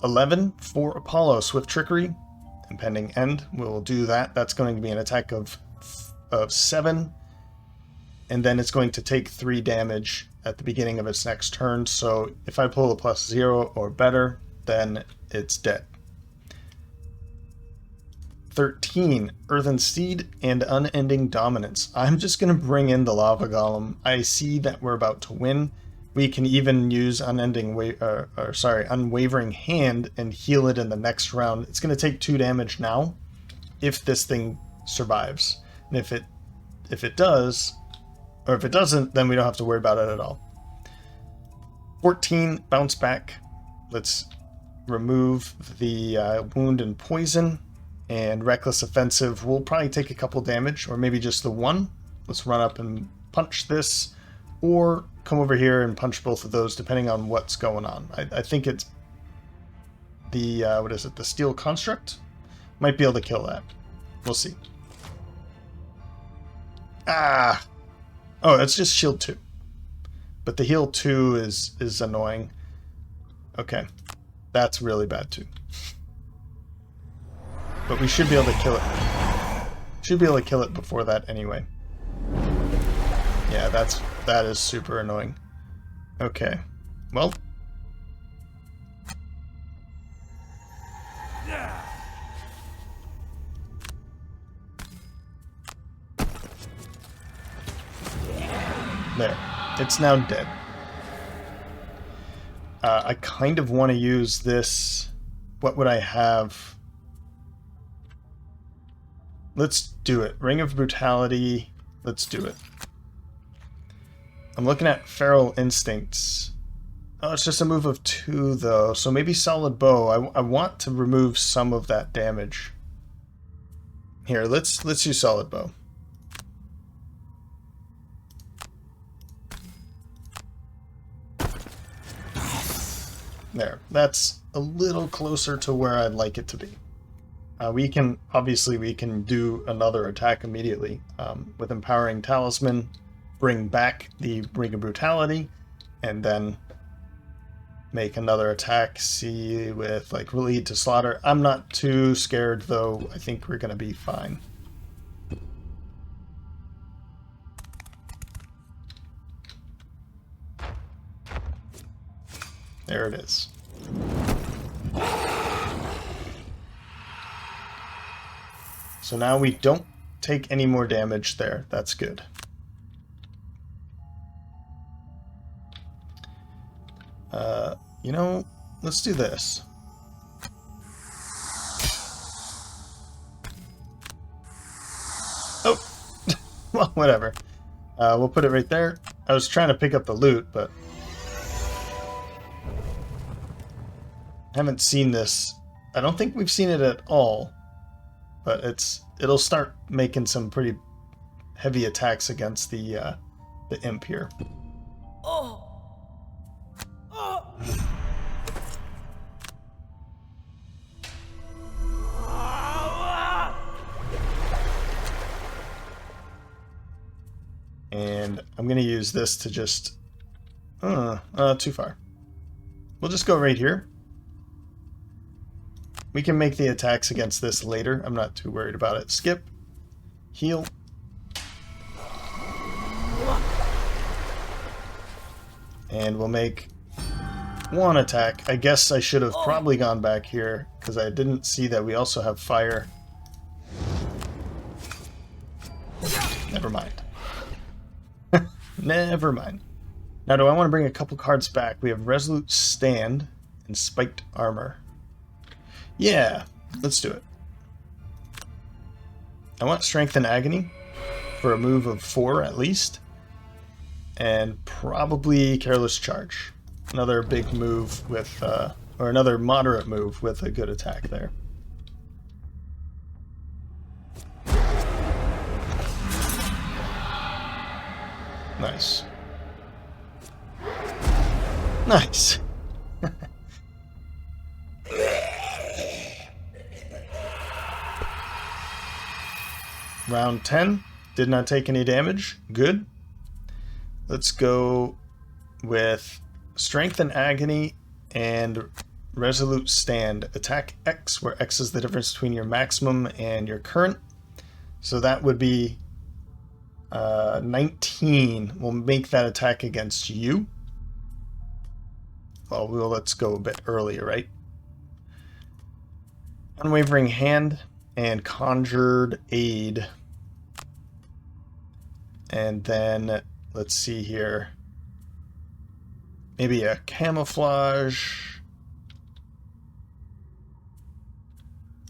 11 for Apollo, Swift Trickery, Impending End. We'll do that. That's going to be an attack of 7. And then it's going to take 3 damage at the beginning of its next turn. So if I pull a +0 or better, then it's dead. 13, Earthen Seed and Unending Dominance. I'm just going to bring in the Lava Golem. I see that we're about to win. We can even use Unwavering Hand and heal it in the next round. It's going to take 2 damage now if this thing survives. And if it does, or if it doesn't, then we don't have to worry about it at all. 14, Bounce Back. Let's remove the Wound and Poison. And Reckless Offensive will probably take a couple damage, or maybe just the 1. Let's run up and punch this, or come over here and punch both of those, depending on what's going on. I think it's the, what is it, the Steel Construct? Might be able to kill that. We'll see. Ah! Oh, it's just shield 2. But the heal 2 is annoying. Okay. That's really bad too. But we should be able to kill it. Should be able to kill it before that anyway. Yeah, that is super annoying. Okay. Well. There. It's now dead. I kind of want to use this. What would I have? Let's do it. Ring of Brutality. Let's do it. I'm looking at Feral Instincts. Oh, it's just a move of 2, though. So maybe Solid Bow. I want to remove some of that damage. Here, let's use Solid Bow. There. That's a little closer to where I'd like it to be. We can do another attack immediately with Empowering Talisman, bring back the Ring of Brutality, and then make another attack, see, with like Lead to Slaughter. I'm not too scared though. I think we're going to be fine. There it is. So now we don't take any more damage there. That's good. You know, let's do this. Oh! Well, whatever. We'll put it right there. I was trying to pick up the loot, but haven't seen this. I don't think we've seen it at all. But it'll start making some pretty heavy attacks against the imp here. Oh. Oh. And I'm gonna use this to just too far. We'll just go right here. We can make the attacks against this later. I'm not too worried about it. Skip. Heal. And we'll make 1 attack. I guess I should have probably gone back here because I didn't see that we also have fire. Never mind. Never mind. Now, do I want to bring a couple cards back? We have Resolute Stand and Spiked Armor. Yeah, let's do it. I want Strength and Agony for a move of 4 at least. And probably Careless Charge. Another big move with, or another moderate move with a good attack there. Nice. Nice. Round 10. Did not take any damage. Good. Let's go with Strength and Agony and Resolute Stand. Attack X, where X is the difference between your maximum and your current. So that would be 19. We'll make that attack against you. Well, let's go a bit earlier, right? Unwavering Hand and Conjured Aid. And then, let's see here. Maybe a Camouflage.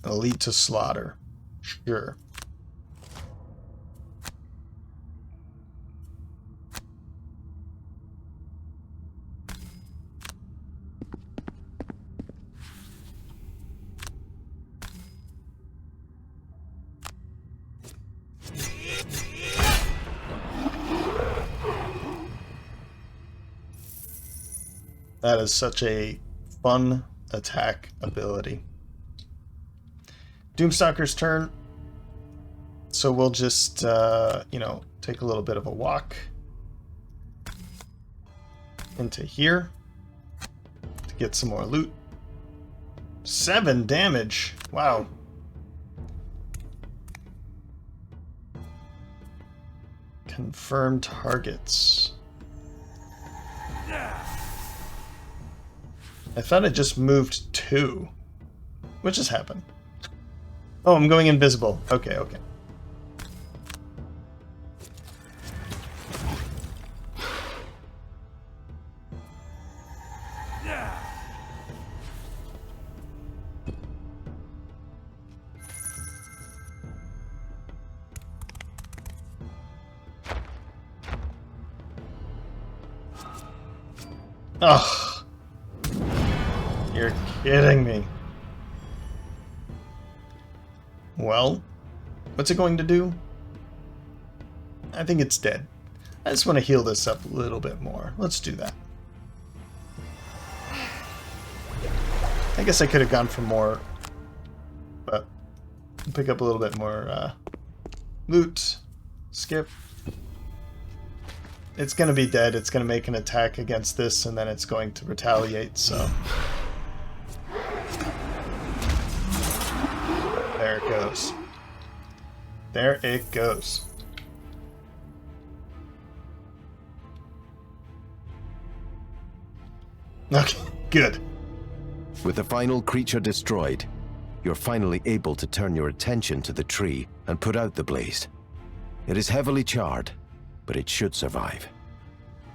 Elite to Slaughter. Sure. That is such a fun attack ability. Doomstalker's turn. So we'll just, you know, take a little bit of a walk into here to get some more loot. 7 damage. Wow. Confirm targets. I thought it just moved 2. What just happened? Oh, I'm going invisible. Okay, okay. Ugh. You're kidding me. Well, what's it going to do? I think it's dead. I just want to heal this up a little bit more. Let's do that. I guess I could have gone for more, but pick up a little bit more loot. Skip. It's going to be dead. It's going to make an attack against this, and then it's going to retaliate, so... There it goes. There it goes. Okay, good. With the final creature destroyed, you're finally able to turn your attention to the tree and put out the blaze. It is heavily charred, but it should survive.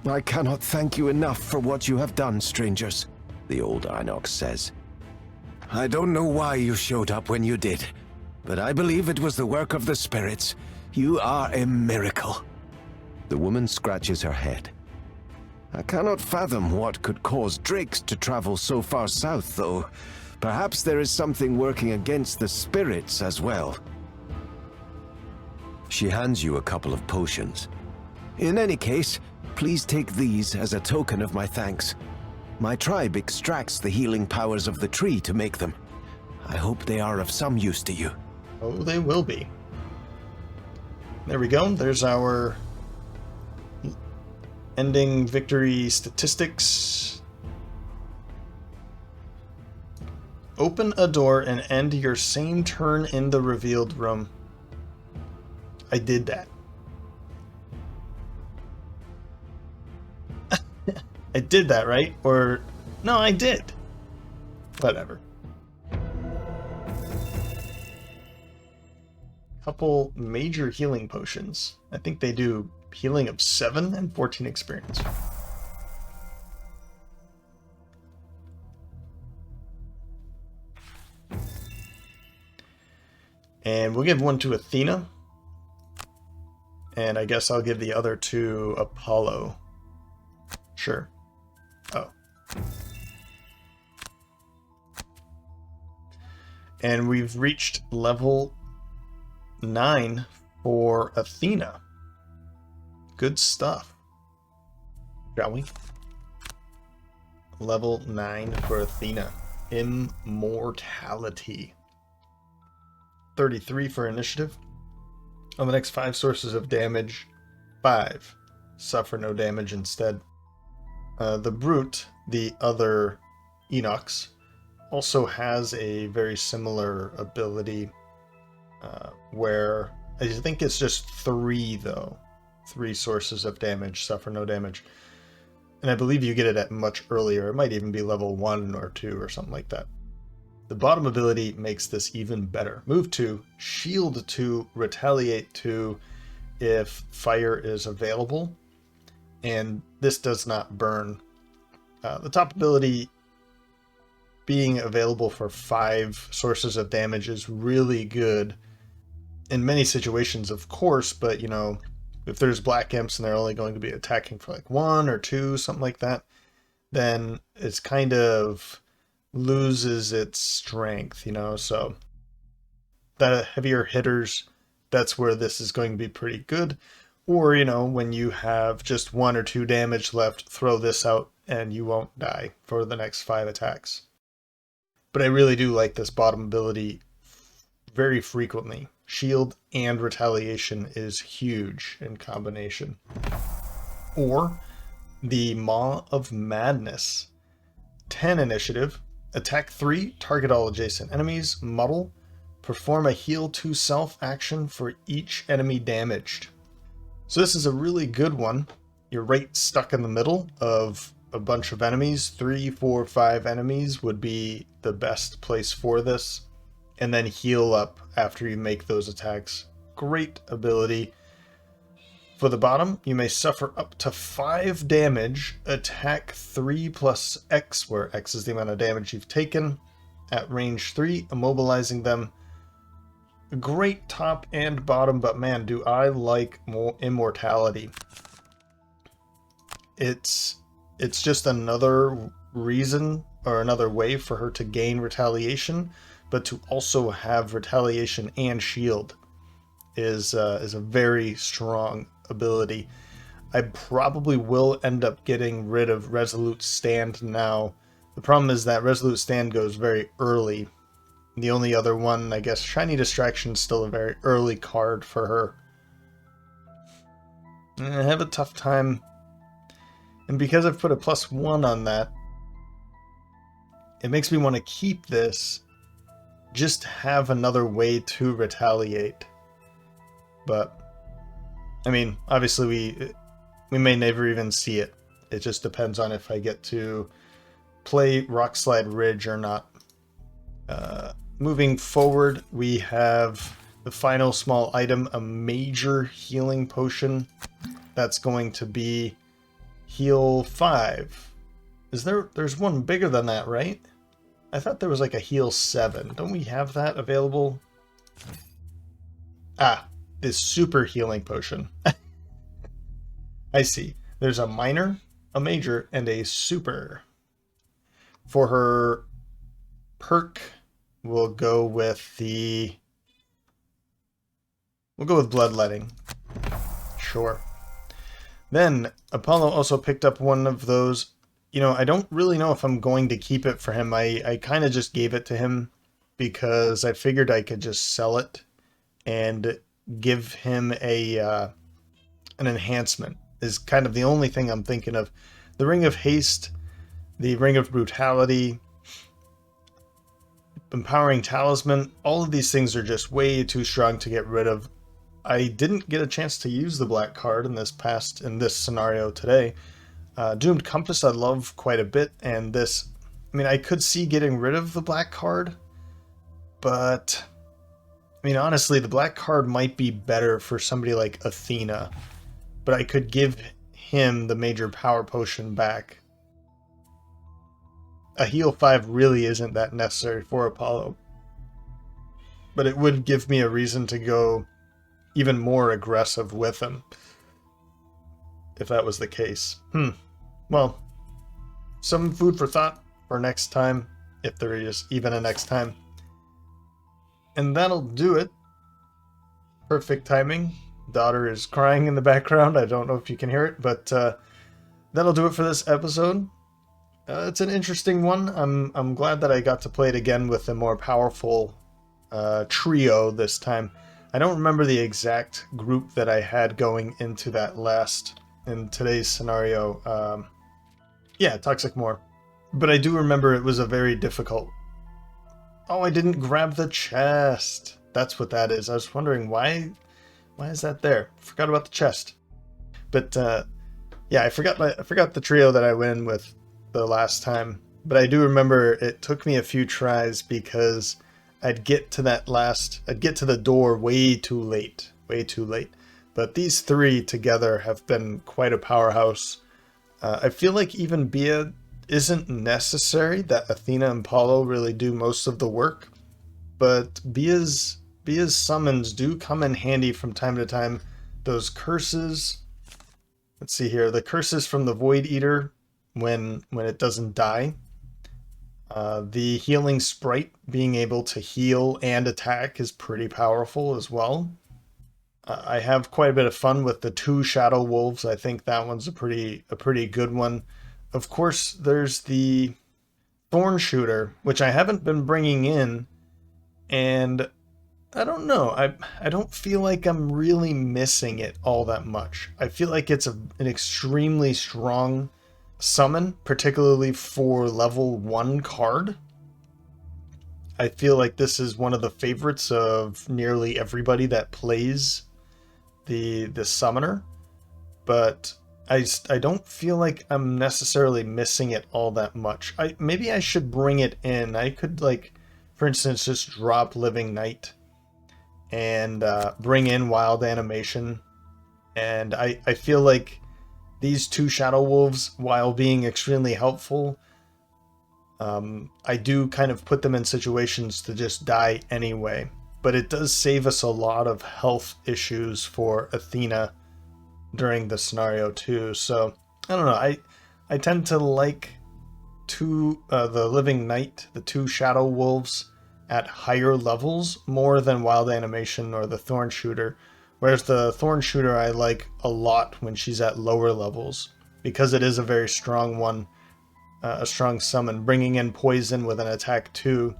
I cannot thank you enough for what you have done, strangers, the old Inox says. I don't know why you showed up when you did, but I believe it was the work of the spirits. You are a miracle. The woman scratches her head. I cannot fathom what could cause drakes to travel so far south, though. Perhaps there is something working against the spirits as well. She hands you a couple of potions. In any case, please take these as a token of my thanks. My tribe extracts the healing powers of the tree to make them. I hope they are of some use to you. Oh, they will be. There we go. There's our ending victory statistics. Open a door and end your same turn in the revealed room. I did that. I did that, right? Or... no, I did. Whatever. Couple major healing potions. I think they do healing of 7 and 14 experience. And we'll give one to Athena. And I guess I'll give the other to Apollo. Sure. Oh. And we've reached level 9 for Athena. Good stuff. Shall we? Level 9 for Athena. Immortality. 33 for initiative. On the next 5 sources of damage, 5 suffer no damage instead. The Brute, the other Enox, also has a very similar ability where I think it's just 3 though. 3 sources of damage, suffer no damage. And I believe you get it at much earlier. It might even be level 1 or 2 or something like that. The bottom ability makes this even better. Move 2, shield 2, retaliate 2 if fire is available, and this does not burn. The top ability being available for 5 sources of damage is really good in many situations, of course, but you know, if there's black imps and they're only going to be attacking for like 1 or 2, something like that, then it's kind of loses its strength, you know. So the heavier hitters, that's where this is going to be pretty good. Or, you know, when you have just 1 or 2 damage left, throw this out and you won't die for the next 5 attacks. But I really do like this bottom ability very frequently. Shield and retaliation is huge in combination. Or the Maw of Madness. 10 initiative. Attack 3, target all adjacent enemies, muddle. Perform a heal 2 self action for each enemy damaged. So this is a really good one. You're right stuck in the middle of a bunch of enemies. 3, 4, 5 enemies would be the best place for this. And then heal up after you make those attacks. Great ability. For the bottom, you may suffer up to 5 damage, attack 3 plus X, where X is the amount of damage you've taken, at range 3, immobilizing them. Great top and bottom, but man, do I like more immortality. It's just another reason or another way for her to gain retaliation, but to also have retaliation and shield is a very strong ability. I probably will end up getting rid of Resolute Stand now. The problem is that Resolute Stand goes very early. The only other one, I guess, Shiny Distraction is still a very early card for her. And I have a tough time. And because I've put a +1 on that, it makes me want to keep this, just have another way to retaliate. But I mean, obviously we may never even see it. It just depends on if I get to play Rockslide Ridge or not. Moving forward, we have the final small item, a major healing potion. That's going to be heal 5. There's one bigger than that, right? I thought there was like a heal 7. Don't we have that available? Ah, this super healing potion. I see. There's a minor, a major, and a super. For her perk, we'll go with bloodletting. Sure. Then Apollo also picked up one of those. You know, I don't really know if I'm going to keep it for him. I kind of just gave it to him because I figured I could just sell it and give him an enhancement. Is kind of the only thing I'm thinking of. The Ring of Haste, the Ring of Brutality, Empowering Talisman, all of these things are just way too strong to get rid of. I didn't get a chance to use the black card in this scenario today. Doomed Compass I love quite a bit, and this, I mean, I could see getting rid of the black card, but I mean, honestly, the black card might be better for somebody like Athena, but I could give him the major power potion back. A heal 5 really isn't that necessary for Apollo, but it would give me a reason to go even more aggressive with him if that was the case. Well, some food for thought for next time, if there is even a next time. And that'll do it. Perfect timing. Daughter is crying in the background. I don't know if you can hear it, but that'll do it for this episode. It's an interesting one. I'm glad that I got to play it again with a more powerful trio this time. I don't remember the exact group that I had going into that in today's scenario. Yeah, Toxic Moor. But I do remember it was a very difficult... Oh, I didn't grab the chest. That's what that is. I was wondering why is that there? Forgot about the chest. But yeah, I forgot the trio that I went in with the last time. But I do remember it took me a few tries because I'd get to the door way too late. Way too late. But these three together have been quite a powerhouse. I feel like even Bia isn't necessary, that Athena and Paulo really do most of the work. But Bia's summons do come in handy from time to time. Those curses, let's see here, the curses from the Void Eater when it doesn't die. The healing sprite being able to heal and attack is pretty powerful as well. I have quite a bit of fun with the 2 Shadow Wolves. I think that one's a pretty good one. Of course, there's the Thorn Shooter, which I haven't been bringing in, and I don't know. I don't feel like I'm really missing it all that much. I feel like it's an extremely strong summon, particularly for level 1 card. I feel like this is one of the favorites of nearly everybody that plays the summoner, but I don't feel like I'm necessarily missing it all that much. Maybe I should bring it in. I could, like, for instance, just drop Living Night and bring in Wild Animation, and I feel like these 2 Shadow Wolves, while being extremely helpful, I do kind of put them in situations to just die anyway. But it does save us a lot of health issues for Athena during the scenario too. So I don't know. I tend to like the Living Night, the 2 Shadow Wolves at higher levels more than Wild Animation or the Thorn Shooter. Whereas the Thorn Shooter I like a lot when she's at lower levels, because it is a very strong one, a strong summon. Bringing in poison with an attack 2,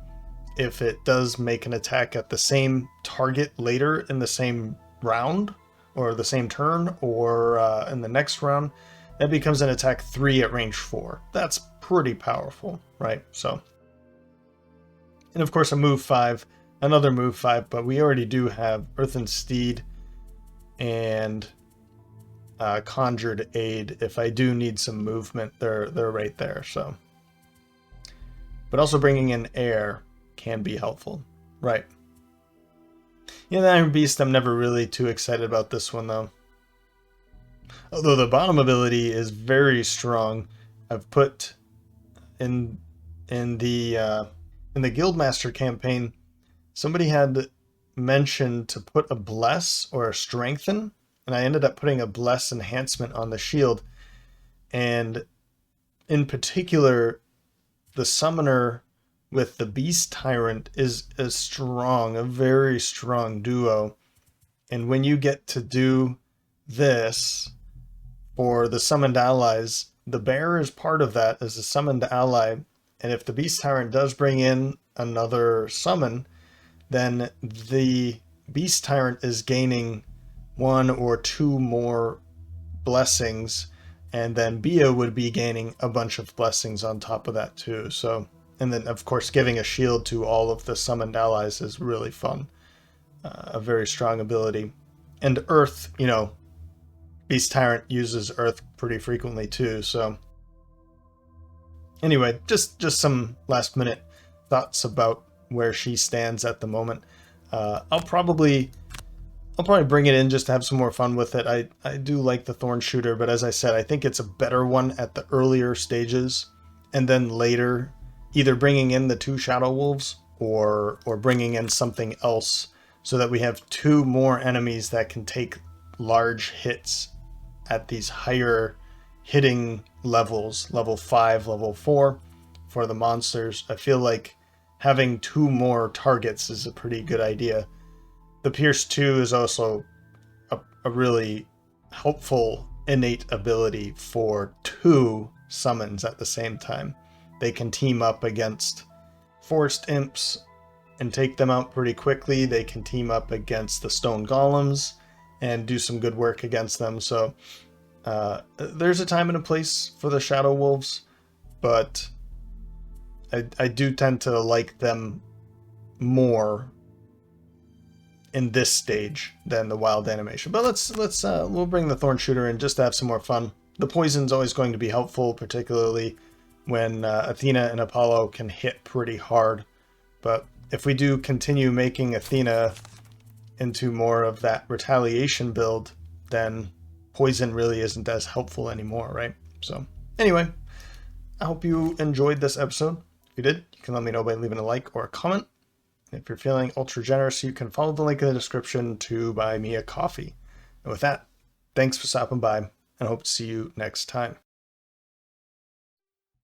if it does make an attack at the same target later in the same round, or the same turn, or in the next round, that becomes an attack 3 at range 4. That's pretty powerful, right? So, and of course a move 5, another move 5, but we already do have Earthen Steed and Conjured Aid. If I do need some movement, they're right there. So, but also bringing in air can be helpful, right? Yeah, the Iron Beast, I'm never really too excited about this one though. Although the bottom ability is very strong. I've put in the Guildmaster campaign, somebody had mentioned to put a bless or a strengthen, and I ended up putting a bless enhancement on the shield. And in particular, the summoner with the Beast Tyrant is a very strong duo. And when you get to do this for the summoned allies, the bear is part of that as a summoned ally. And if the Beast Tyrant does bring in another summon, then the Beast Tyrant is gaining 1 or 2 more blessings, and then Bia would be gaining a bunch of blessings on top of that too. So, and then of course giving a shield to all of the summoned allies is really fun. A very strong ability. And Earth, you know, Beast Tyrant uses Earth pretty frequently too, so anyway, just some last minute thoughts about where she stands at the moment. I'll probably bring it in just to have some more fun with it. I do like the Thorn Shooter, but as I said, I think it's a better one at the earlier stages, and then later either bringing in the 2 Shadow Wolves or bringing in something else so that we have 2 more enemies that can take large hits at these higher hitting levels, level 5, level 4 for the monsters. I feel like having 2 more targets is a pretty good idea. The Pierce 2 is also a really helpful innate ability for 2 summons at the same time. They can team up against Forest Imps and take them out pretty quickly. They can team up against the Stone Golems and do some good work against them. So there's a time and a place for the Shadow Wolves, but I do tend to like them more in this stage than the Wild Animation. But we'll bring the Thorn Shooter in just to have some more fun. The poison's always going to be helpful, particularly when Athena and Apollo can hit pretty hard. But if we do continue making Athena into more of that retaliation build, then poison really isn't as helpful anymore, right? So anyway, I hope you enjoyed this episode. If you did, you can let me know by leaving a like or a comment. If you're feeling ultra generous, you can follow the link in the description to buy me a coffee. And with that, thanks for stopping by, and I hope to see you next time.